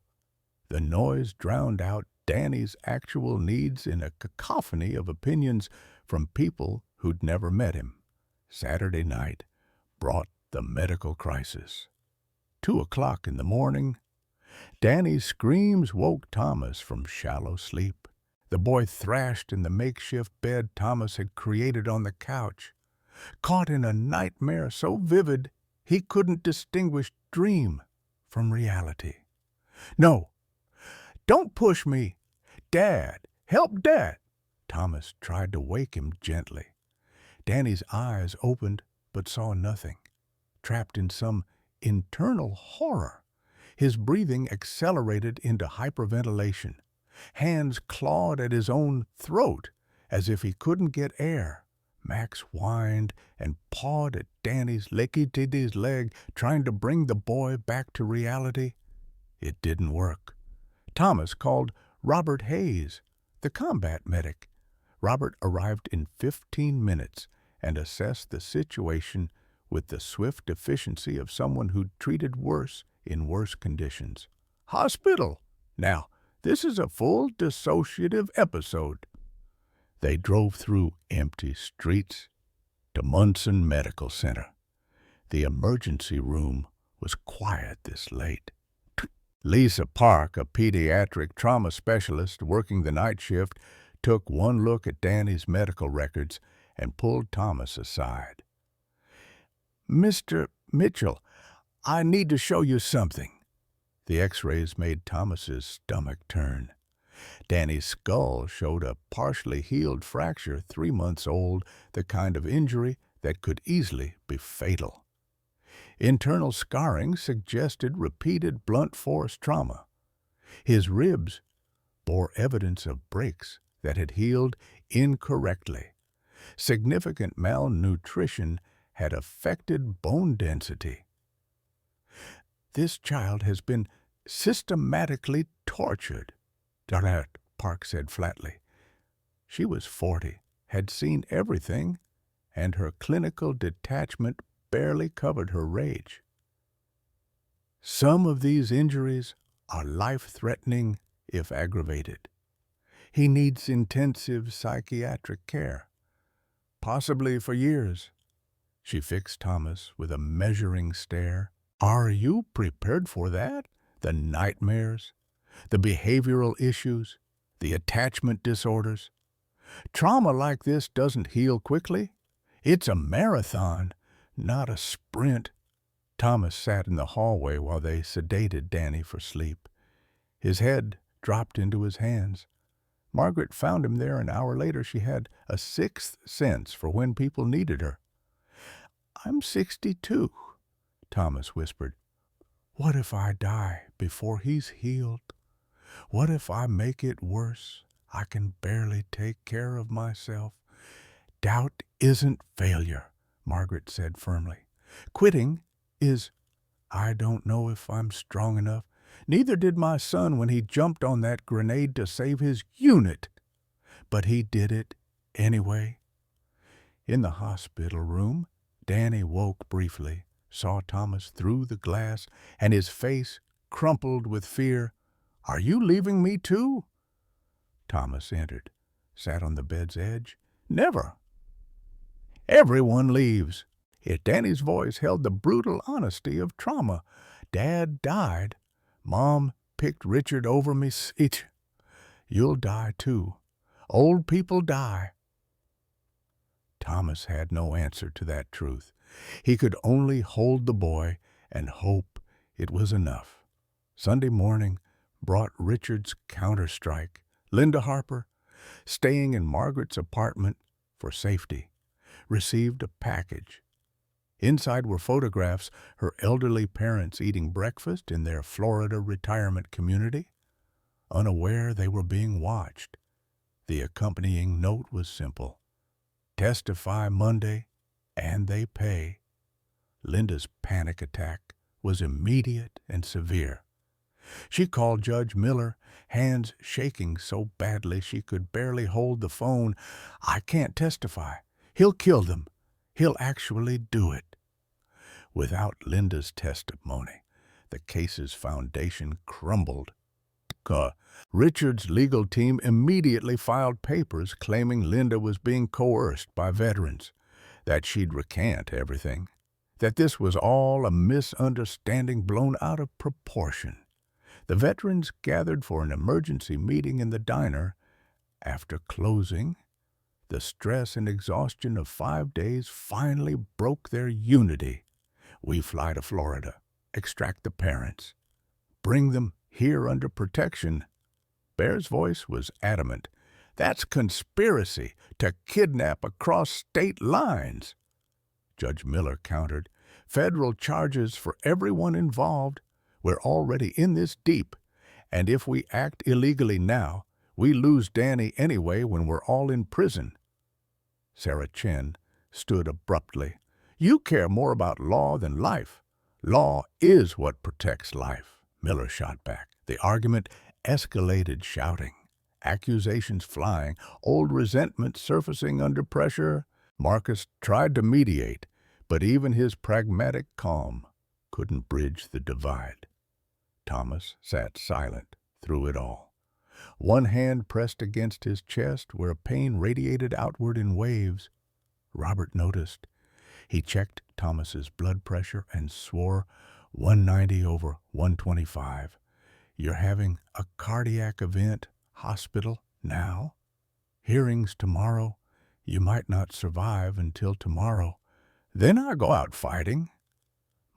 S1: The noise drowned out Danny's actual needs in a cacophony of opinions from people who'd never met him. Saturday night brought the medical crisis. 2:00 in the morning, Danny's screams woke Thomas from shallow sleep. The boy thrashed in the makeshift bed Thomas had created on the couch, caught in a nightmare so vivid he couldn't distinguish dream from reality. No, don't push me. Dad, help Dad. Thomas tried to wake him gently. Danny's eyes opened but saw nothing. Trapped in some internal horror, his breathing accelerated into hyperventilation. Hands clawed at his own throat as if he couldn't get air. Max whined and pawed at Danny's licky-titty's leg, trying to bring the boy back to reality. It didn't work. Thomas called Robert Hayes, the combat medic. Robert arrived in 15 minutes and assessed the situation with the swift efficiency of someone who'd treated worse in worse conditions. Hospital! Now, this is a full dissociative episode. They drove through empty streets to Munson Medical Center. The emergency room was quiet this late. Lisa Park, a pediatric trauma specialist working the night shift, took one look at Danny's medical records and pulled Thomas aside. Mr. Mitchell, I need to show you something. The x-rays made Thomas's stomach turn. Danny's skull showed a partially healed fracture 3 months old, the kind of injury that could easily be fatal. Internal scarring suggested repeated blunt force trauma. His ribs bore evidence of breaks that had healed incorrectly. Significant malnutrition had affected bone density. This child has been systematically tortured, Dr. Park said flatly. She was 40, had seen everything, and her clinical detachment barely covered her rage. Some of these injuries are life-threatening if aggravated. He needs intensive psychiatric care, possibly for years. She fixed Thomas with a measuring stare. Are you prepared for that? The nightmares, the behavioral issues, the attachment disorders. Trauma like this doesn't heal quickly. It's a marathon, not a sprint. Thomas sat in the hallway while they sedated Danny for sleep. His head dropped into his hands. Margaret found him there an hour later. She had a sixth sense for when people needed her. "I'm 62, Thomas whispered. "What if I die before he's healed? What if I make it worse? I can barely take care of myself." "Doubt isn't failure," Margaret said firmly. "Quitting is, I don't know if I'm strong enough. Neither did my son when he jumped on that grenade to save his unit. But he did it anyway." In the hospital room, Danny woke briefly, saw Thomas through the glass, and his face crumpled with fear. "Are you leaving me too?" Thomas entered, sat on the bed's edge. "Never. Everyone leaves." Danny's voice held the brutal honesty of trauma. "Dad died. Mom picked Richard over me. You'll die too. Old people die." Thomas had no answer to that truth. He could only hold the boy and hope it was enough. Sunday morning brought Richard's counterstrike. Linda Harper, staying in Margaret's apartment for safety, received a package. Inside were photographs, her elderly parents eating breakfast in their Florida retirement community, unaware they were being watched. The accompanying note was simple: "Testify Monday, and they pay." Linda's panic attack was immediate and severe. She called Judge Miller, hands shaking so badly she could barely hold the phone. "I can't testify. He'll kill them. He'll actually do it." Without Linda's testimony, the case's foundation crumbled. Richard's legal team immediately filed papers claiming Linda was being coerced by veterans, that she'd recant everything, that this was all a misunderstanding blown out of proportion. The veterans gathered for an emergency meeting in the diner. After closing, the stress and exhaustion of 5 days finally broke their unity. "We fly to Florida, extract the parents, bring them here under protection." Bear's voice was adamant. "That's conspiracy to kidnap across state lines." Judge Miller countered. "Federal charges for everyone involved. We're already in this deep, and if we act illegally now, we lose Danny anyway when we're all in prison." Sarah Chen stood abruptly. "You care more about law than life." "Law is what protects life," Miller shot back. The argument escalated, shouting, accusations flying, old resentment surfacing under pressure. Marcus tried to mediate, but even his pragmatic calm couldn't bridge the divide. Thomas sat silent through it all. One hand pressed against his chest where pain radiated outward in waves. Robert noticed. He checked Thomas's blood pressure and swore, 190 over 125. "You're having a cardiac event, hospital now. Hearings tomorrow. You might not survive until tomorrow. Then I go out fighting."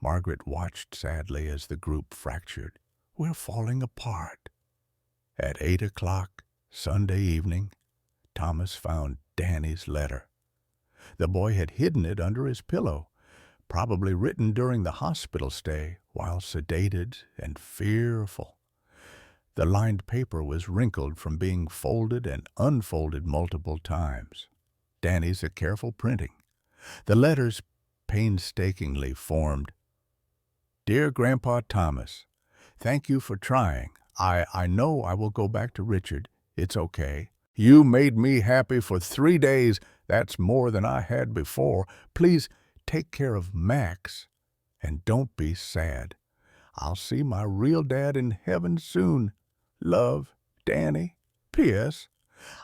S1: Margaret watched sadly as the group fractured. "We're falling apart." At 8 o'clock Sunday evening, Thomas found Danny's letter. The boy had hidden it under his pillow, probably written during the hospital stay while sedated and fearful. The lined paper was wrinkled from being folded and unfolded multiple times. Danny's a careful printing. The letters painstakingly formed. "Dear Grandpa Thomas, thank you for trying. I know I will go back to Richard. It's okay. You made me happy for 3 days. That's more than I had before. Please take care of Max, and don't be sad. I'll see my real dad in heaven soon. Love, Danny. P.S.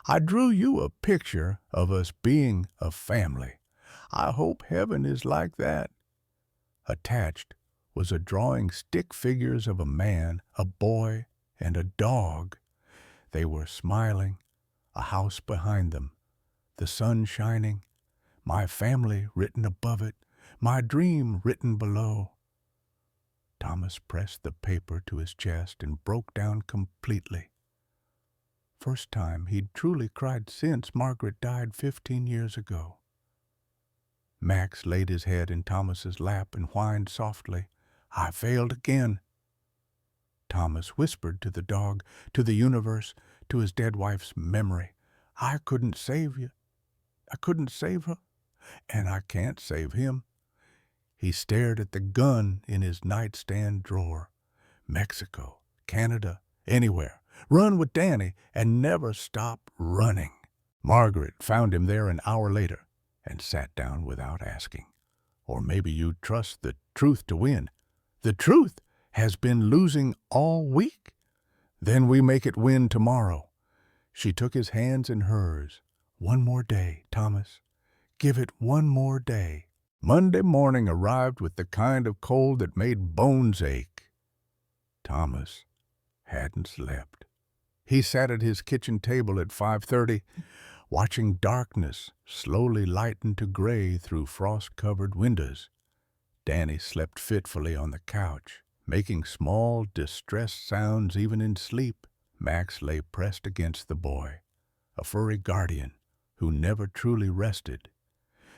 S1: I drew you a picture of us being a family. I hope heaven is like that." Attached was a drawing stick figures of a man, a boy, and a dog. They were smiling, a house behind them, the sun shining, my family written above it, my dream written below. Thomas pressed the paper to his chest and broke down completely. First time he'd truly cried since Margaret died 15 years ago. Max laid his head in Thomas's lap and whined softly, "I failed again." Thomas whispered to the dog, to the universe, to his dead wife's memory, "I couldn't save you. I couldn't save her, and I can't save him." He stared at the gun in his nightstand drawer. Mexico, Canada, anywhere. Run with Danny and never stop running. Margaret found him there an hour later and sat down without asking. Or maybe you'd trust the truth to win. The truth has been losing all week. Then we make it win tomorrow. She took his hands in hers. One more day, Thomas. Give it one more day. Monday morning arrived with the kind of cold that made bones ache. Thomas hadn't slept. He sat at his kitchen table at 5:30, watching darkness slowly lighten to gray through frost-covered windows. Danny slept fitfully on the couch, making small, distressed sounds even in sleep. Max lay pressed against the boy, a furry guardian who never truly rested.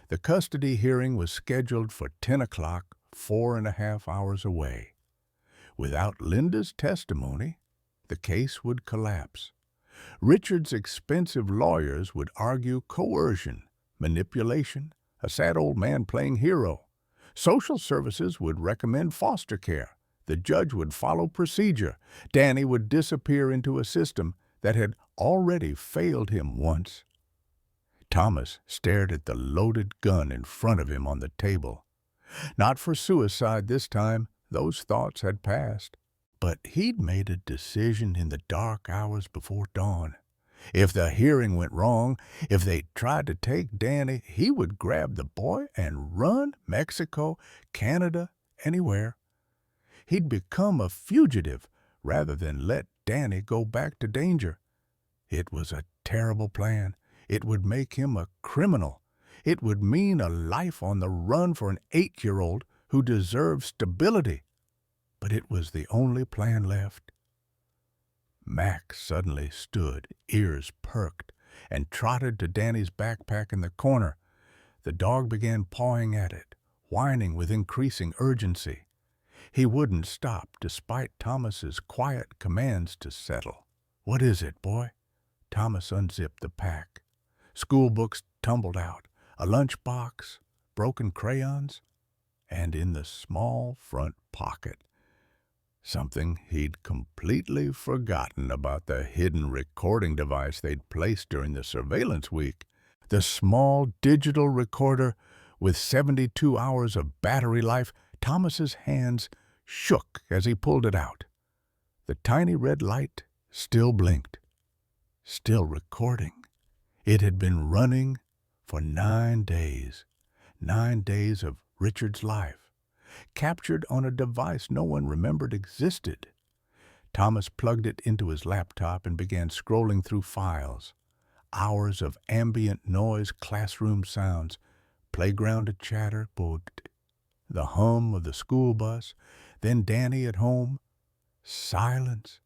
S1: The custody hearing was scheduled for 10 o'clock, 4.5 hours away. Without Linda's testimony, the case would collapse. Richard's expensive lawyers would argue coercion, manipulation, a sad old man playing hero. Social services would recommend foster care. The judge would follow procedure. Danny would disappear into a system that had already failed him once. Thomas stared at the loaded gun in front of him on the table. Not for suicide this time, those thoughts had passed. But he'd made a decision in the dark hours before dawn. If the hearing went wrong, if they tried to take Danny, he would grab the boy and run Mexico, Canada, anywhere. He'd become a fugitive rather than let Danny go back to danger. It was a terrible plan. It would make him a criminal. It would mean a life on the run for an 8-year-old who deserved stability. But it was the only plan left. Mac suddenly stood, ears perked, and trotted to Danny's backpack in the corner. The dog began pawing at it, whining with increasing urgency. He wouldn't stop, despite Thomas's quiet commands to settle. "What is it, boy?" Thomas unzipped the pack. School books tumbled out, a lunchbox, broken crayons, and in the small front pocket, something he'd completely forgotten about the hidden recording device they'd placed during the surveillance week. The small digital recorder with 72 hours of battery life. Thomas's hands shook as he pulled it out. The tiny red light still blinked, still recording. It had been running for 9 days. 9 days of Richard's life, captured on a device no one remembered existed. Thomas plugged it into his laptop and began scrolling through files. Hours of ambient noise, classroom sounds, playground chatter, the hum of the school bus, then Danny at home, silence,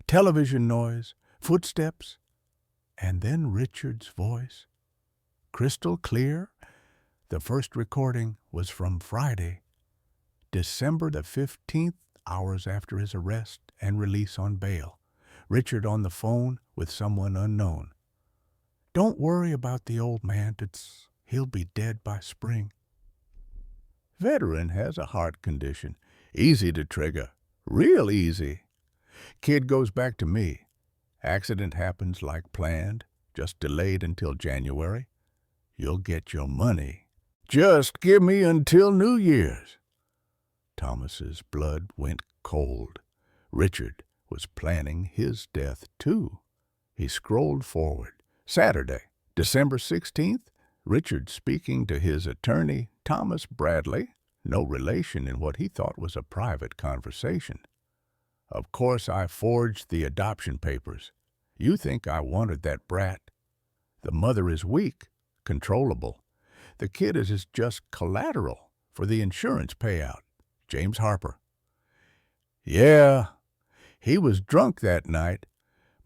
S1: television noise, footsteps, and then Richard's voice. Crystal clear. The first recording was from Friday, December the 15th, hours after his arrest and release on bail. Richard on the phone with someone unknown. "Don't worry about the old man. He'll be dead by spring. Veteran has a heart condition. Easy to trigger. Real easy. Kid goes back to me. Accident happens like planned, just delayed until January. You'll get your money. Just give me until New Year's." Thomas's blood went cold. Richard was planning his death, too. He scrolled forward. Saturday, December 16th, Richard speaking to his attorney, Thomas Bradley, no relation in what he thought was a private conversation. Of course I forged the adoption papers. You think I wanted that brat? The mother is weak, controllable. The kid is just collateral for the insurance payout. James Harper. Yeah, he was drunk that night,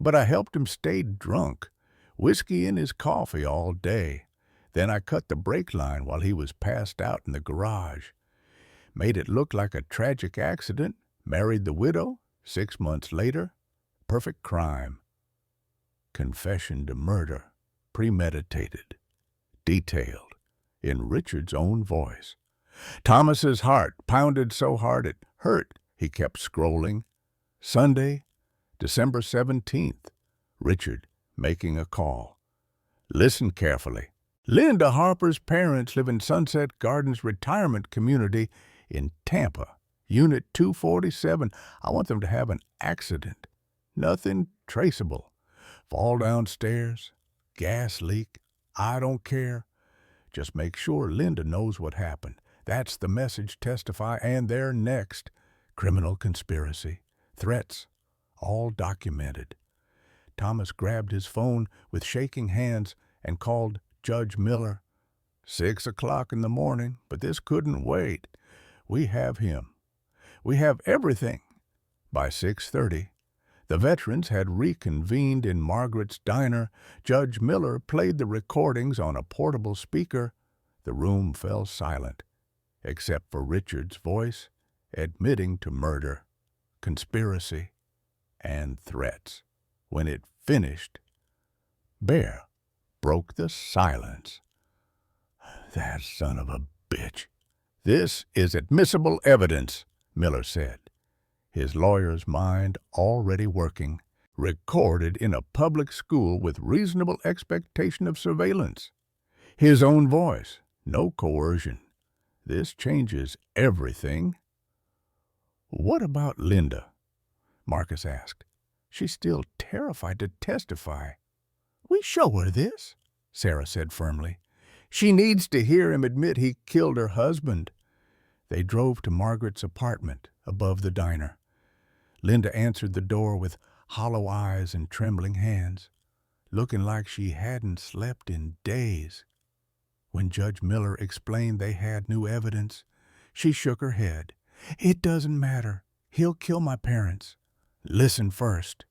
S1: but I helped him stay drunk. Whiskey in his coffee all day. Then I cut the brake line while he was passed out in the garage. Made it look like a tragic accident. Married the widow. 6 months later. Perfect crime. Confession to murder. Premeditated. Detailed. In Richard's own voice. Thomas's heart pounded so hard it hurt. He kept scrolling. Sunday, December 17th. Richard making a call. Listen carefully. Linda Harper's parents live in Sunset Gardens Retirement Community in Tampa, Unit 247. I want them to have an accident. Nothing traceable. Fall downstairs, gas leak. I don't care. Just make sure Linda knows what happened. That's the message. Testify, and they're next. Criminal conspiracy. Threats. All documented. Thomas grabbed his phone with shaking hands and called Judge Miller. 6 o'clock in the morning, but this couldn't wait. We have him. We have everything. By 6:30, the veterans had reconvened in Margaret's diner. Judge Miller played the recordings on a portable speaker. The room fell silent, except for Richard's voice admitting to murder, conspiracy, and threats. When it finished, Bear broke the silence. That son of a bitch. This is admissible evidence, Miller said, his lawyer's mind already working. Recorded in a public school with reasonable expectation of surveillance. His own voice, no coercion. This changes everything. What about Linda? Marcus asked. She's still terrified to testify. We show her this, Sarah said firmly. She needs to hear him admit he killed her husband. They drove to Margaret's apartment above the diner. Linda answered the door with hollow eyes and trembling hands, looking like she hadn't slept in days. When Judge Miller explained they had new evidence, she shook her head. It doesn't matter. He'll kill my parents. Listen first.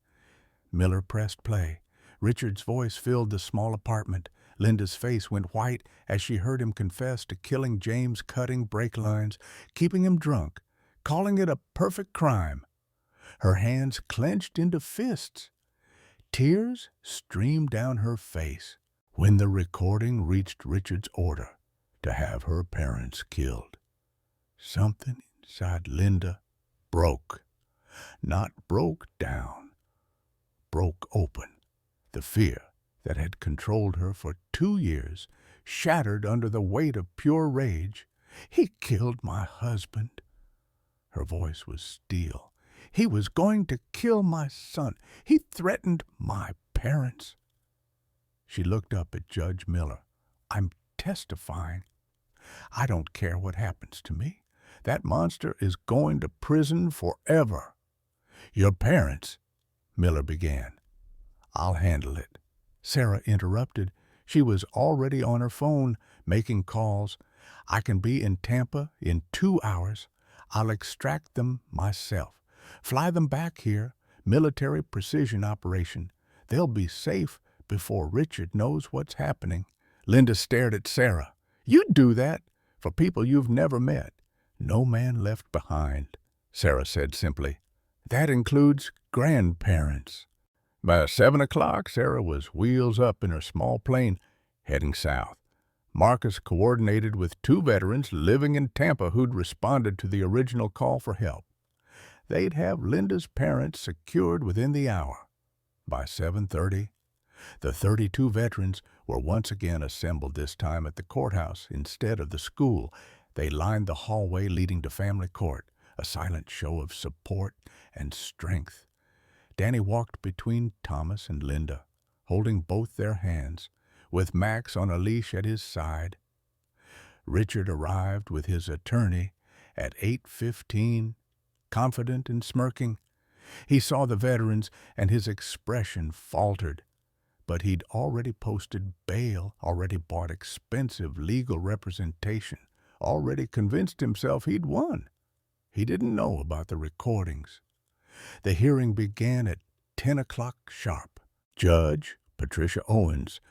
S1: Miller pressed play. Richard's voice filled the small apartment. Linda's face went white as she heard him confess to killing James, cutting brake lines, keeping him drunk, calling it a perfect crime. Her hands clenched into fists. Tears streamed down her face when the recording reached Richard's order to have her parents killed. Something inside Linda broke. Not broke down, broke open. The fear that had controlled her for 2 years shattered under the weight of pure rage. He killed my husband. Her voice was steel. He was going to kill my son. He threatened my parents. She looked up at Judge Miller. I'm testifying. I don't care what happens to me. That monster is going to prison forever. Your parents, Miller began. I'll handle it. Sarah interrupted. She was already on her phone, making calls. I can be in Tampa in 2 hours. I'll extract them myself. Fly them back here. Military precision operation. They'll be safe before Richard knows what's happening. Linda stared at Sarah. You'd do that for people you've never met. No man left behind, Sarah said simply. That includes grandparents. By 7 o'clock, Sarah was wheels up in her small plane, heading south. Marcus coordinated with 2 veterans living in Tampa who'd responded to the original call for help. They'd have Linda's parents secured within the hour. By 7:30, the 32 veterans were once again assembled, this time at the courthouse instead of the school. They lined the hallway leading to family court, a silent show of support and strength. Danny walked between Thomas and Linda, holding both their hands, with Max on a leash at his side. Richard arrived with his attorney, At 8:15, confident and smirking, he saw the veterans and his expression faltered. But he'd already posted bail, already bought expensive legal representation, already convinced himself he'd won. He didn't know about the recordings. The hearing began at 10 o'clock sharp. Judge Patricia Owens,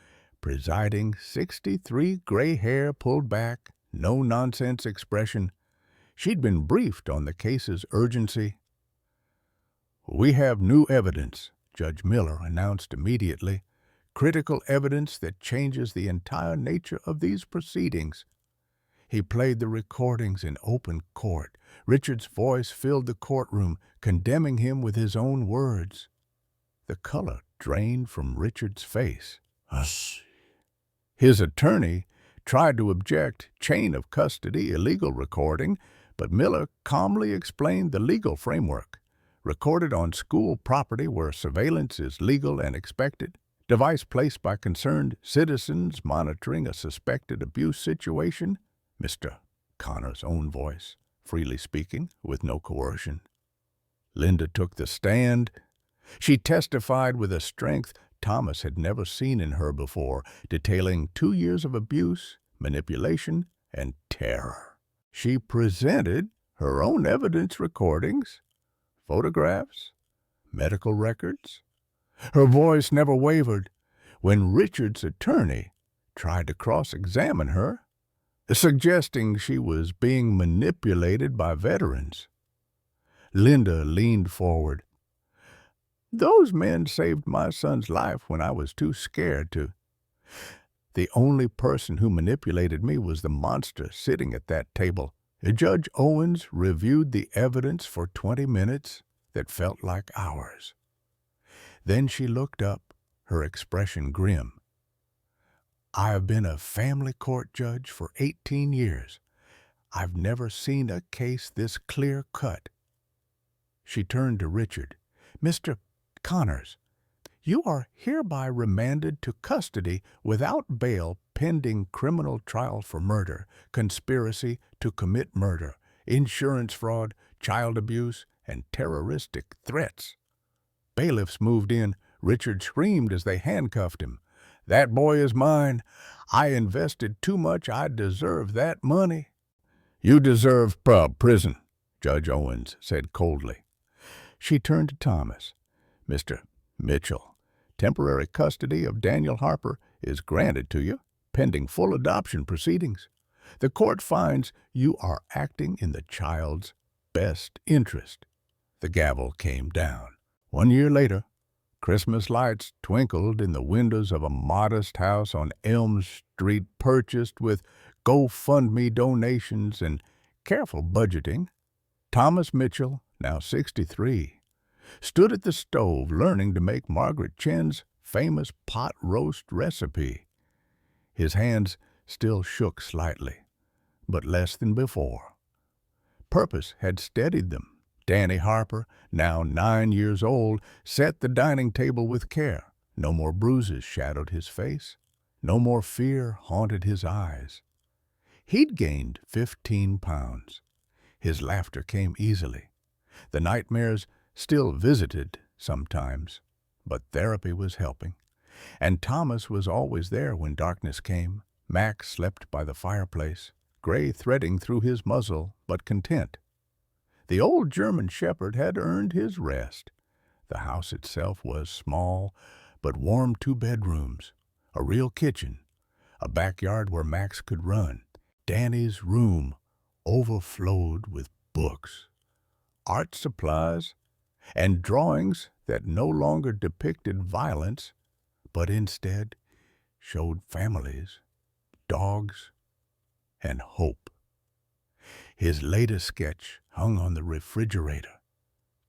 S1: presiding, 63, gray hair pulled back, no-nonsense expression. She'd been briefed on the case's urgency. "We have new evidence," Judge Miller announced immediately. "Critical evidence that changes the entire nature of these proceedings." He played the recordings in open court. Richard's voice filled the courtroom, condemning him with his own words. The color drained from Richard's face. "Hush." His attorney tried to object, chain of custody, illegal recording, but Miller calmly explained the legal framework. Recorded on school property where surveillance is legal and expected. Device placed by concerned citizens monitoring a suspected abuse situation. Mr. Connor's own voice, freely speaking, with no coercion. Linda took the stand. She testified with a strength Thomas had never seen in her before, detailing 2 years of abuse, manipulation, and terror. She presented her own evidence recordings, photographs, medical records. Her voice never wavered. When Richard's attorney tried to cross-examine her, suggesting she was being manipulated by veterans, Linda leaned forward. "Those men saved my son's life when I was too scared to. The only person who manipulated me was the monster sitting at that table." Judge Owens reviewed the evidence for 20 minutes that felt like hours. Then she looked up, her expression grim. "I have been a family court judge for 18 years. I've never seen a case this clear-cut." She turned to Richard. "Mr. Connors, you are hereby remanded to custody without bail pending criminal trial for murder, conspiracy to commit murder, insurance fraud, child abuse, and terroristic threats." Bailiffs moved in. Richard screamed as they handcuffed him. "That boy is mine. I invested too much. I deserve that money." "You deserve prison," Judge Owens said coldly. She turned to Thomas. "Mr. Mitchell, temporary custody of Daniel Harper is granted to you, pending full adoption proceedings. The court finds you are acting in the child's best interest." The gavel came down. 1 year later, Christmas lights twinkled in the windows of a modest house on Elm Street, purchased with GoFundMe donations and careful budgeting. Thomas Mitchell, now 63, stood at the stove learning to make Margaret Chen's famous pot roast recipe. His hands still shook slightly, but less than before. Purpose had steadied them. Danny Harper, now 9 years old, set the dining table with care. No more bruises shadowed his face. No more fear haunted his eyes. He'd gained 15 pounds. His laughter came easily. The nightmares still visited sometimes, but therapy was helping. And Thomas was always there when darkness came. Max slept by the fireplace, gray threading through his muzzle, but content. The old German shepherd had earned his rest. The house itself was small, but warm 2 bedrooms, a real kitchen, a backyard where Max could run. Danny's room overflowed with books, art supplies, and drawings that no longer depicted violence, but instead showed families, dogs, and hope. His latest sketch hung on the refrigerator.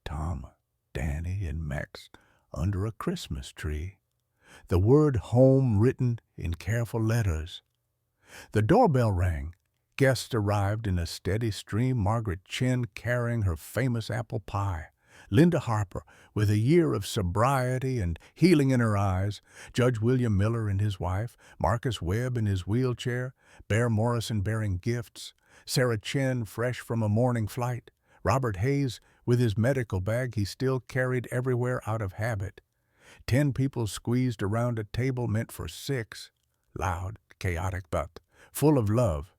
S1: Tom, Danny, and Max under a Christmas tree. The word home written in careful letters. The doorbell rang. Guests arrived in a steady stream. Margaret Chen carrying her famous apple pie. Linda Harper, with a year of sobriety and healing in her eyes. Judge William Miller and his wife. Marcus Webb in his wheelchair. Bear Morrison bearing gifts. Sarah Chin, fresh from a morning flight. Robert Hayes, with his medical bag he still carried everywhere out of habit. 10 people squeezed around a table meant for 6. Loud, chaotic, but full of love.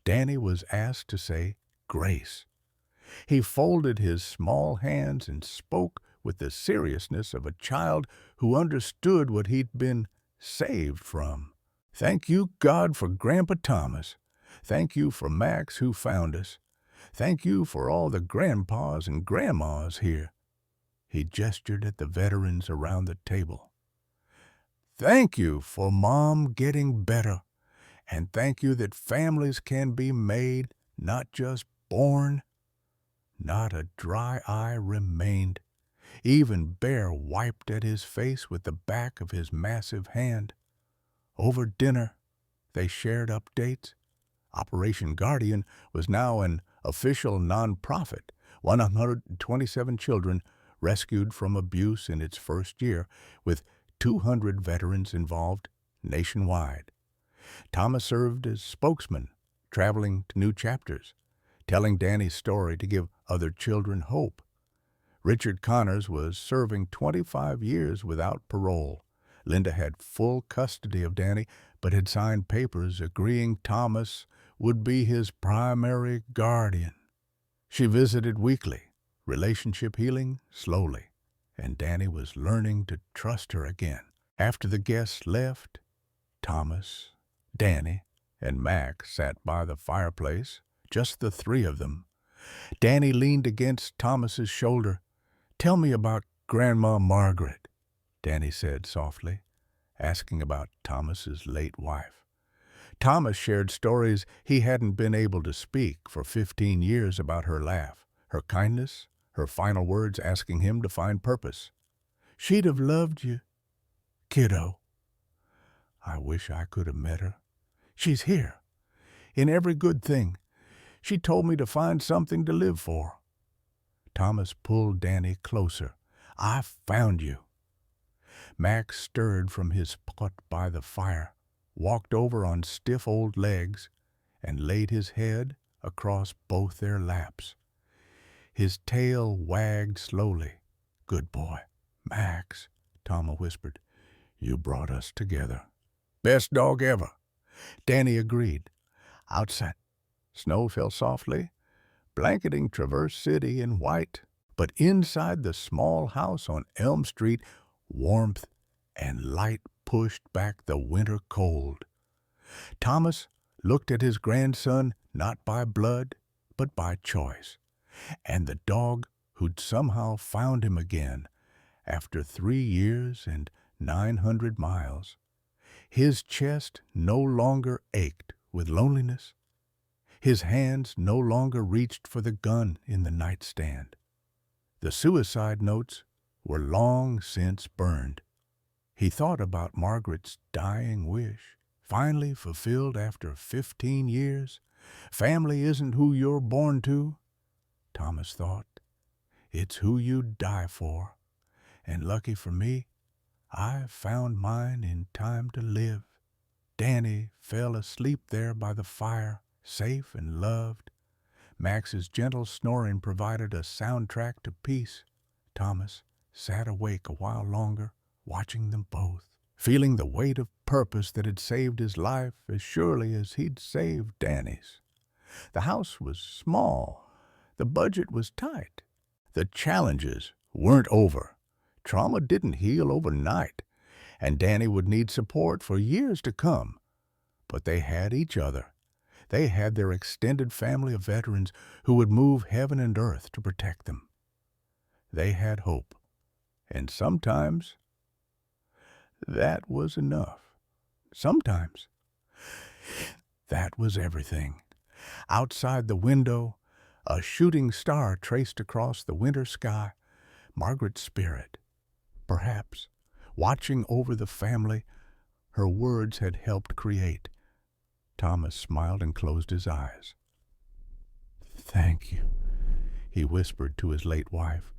S1: Danny was asked to say grace. He folded his small hands and spoke with the seriousness of a child who understood what he'd been saved from. Thank you, God, for Grandpa Thomas. Thank you for Max, who found us. Thank you for all the grandpas and grandmas here. He gestured at the veterans around the table. Thank you for Mom getting better. And thank you that families can be made, not just born. Not a dry eye remained. Even Bear wiped at his face with the back of his massive hand. Over dinner, they shared updates. Operation Guardian was now an official nonprofit. 127 children rescued from abuse in its first year, with 200 veterans involved nationwide. Thomas served as spokesman, traveling to new chapters, telling Danny's story to give other children hope. Richard Connors was serving 25 years without parole. Linda had full custody of Danny, but had signed papers agreeing Thomas would be his primary guardian. She visited weekly, relationship healing slowly, and Danny was learning to trust her again. After the guests left, Thomas, Danny, and Mac sat by the fireplace, just the 3 of them. Danny leaned against Thomas's shoulder. "Tell me about Grandma Margaret," Danny said softly, asking about Thomas's late wife. Thomas shared stories he hadn't been able to speak for 15 years about her laugh, her kindness, her final words asking him to find purpose. "She'd have loved you, kiddo. I wish I could have met her. She's here, in every good thing. She told me to find something to live for." Thomas pulled Danny closer. "I found you." Max stirred from his spot by the fire, walked over on stiff old legs, and laid his head across both their laps. His tail wagged slowly. "Good boy, Max," Tama whispered. "You brought us together." "Best dog ever," Danny agreed. Outside, snow fell softly, blanketing Traverse City in white. But inside the small house on Elm Street, warmth and light pushed back the winter cold. Thomas looked at his grandson not by blood, but by choice, and the dog who'd somehow found him again after 3 years and 900 miles. His chest no longer ached with loneliness. His hands no longer reached for the gun in the nightstand. The suicide notes were long since burned. He thought about Margaret's dying wish, finally fulfilled after 15 years. Family isn't who you're born to, Thomas thought. It's who you die for. And lucky for me, I found mine in time to live. Danny fell asleep there by the fire, safe and loved. Max's gentle snoring provided a soundtrack to peace. Thomas sat awake a while longer, watching them both, feeling the weight of purpose that had saved his life as surely as he'd saved Danny's. The house was small. The budget was tight. The challenges weren't over. Trauma didn't heal overnight, and Danny would need support for years to come. But they had each other. They had their extended family of veterans who would move heaven and earth to protect them. They had hope, and sometimes that was enough. Sometimes that was everything. Outside the window, a shooting star traced across the winter sky. Margaret's spirit, perhaps, watching over the family her words had helped create. Thomas smiled and closed his eyes. "Thank you," he whispered to his late wife,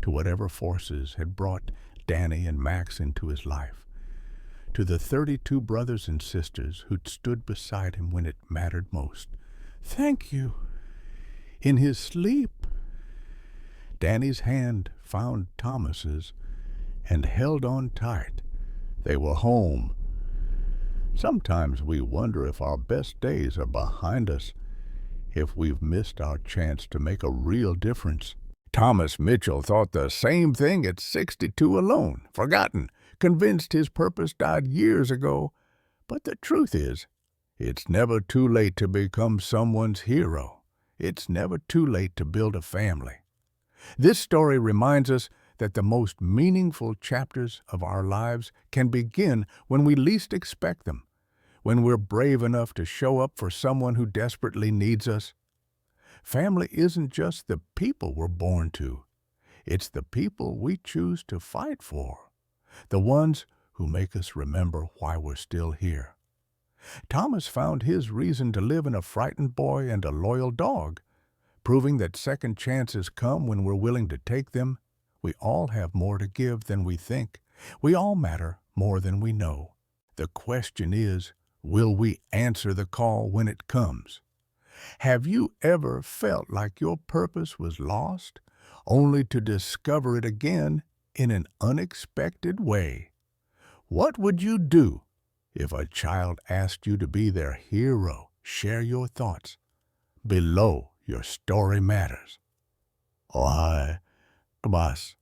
S1: to whatever forces had brought Danny and Max into his life, to the 32 brothers and sisters who'd stood beside him when it mattered most, Thank you. In his sleep, Danny's hand found Thomas's and held on tight. They were home. Sometimes we wonder if our best days are behind us, if we've missed our chance to make a real difference. Thomas Mitchell thought the same thing at 62 alone, forgotten, convinced his purpose died years ago. But the truth is, it's never too late to become someone's hero. It's never too late to build a family. This story reminds us that the most meaningful chapters of our lives can begin when we least expect them, when we're brave enough to show up for someone who desperately needs us. Family isn't just the people we're born to. It's the people we choose to fight for, the ones who make us remember why we're still here. Thomas found his reason to live in a frightened boy and a loyal dog, proving that second chances come when we're willing to take them. We all have more to give than we think. We all matter more than we know. The question is, will we answer the call when it comes? Have you ever felt like your purpose was lost, only to discover it again in an unexpected way? What would you do if a child asked you to be their hero? Share your thoughts. Below, your story matters. Ojalá más.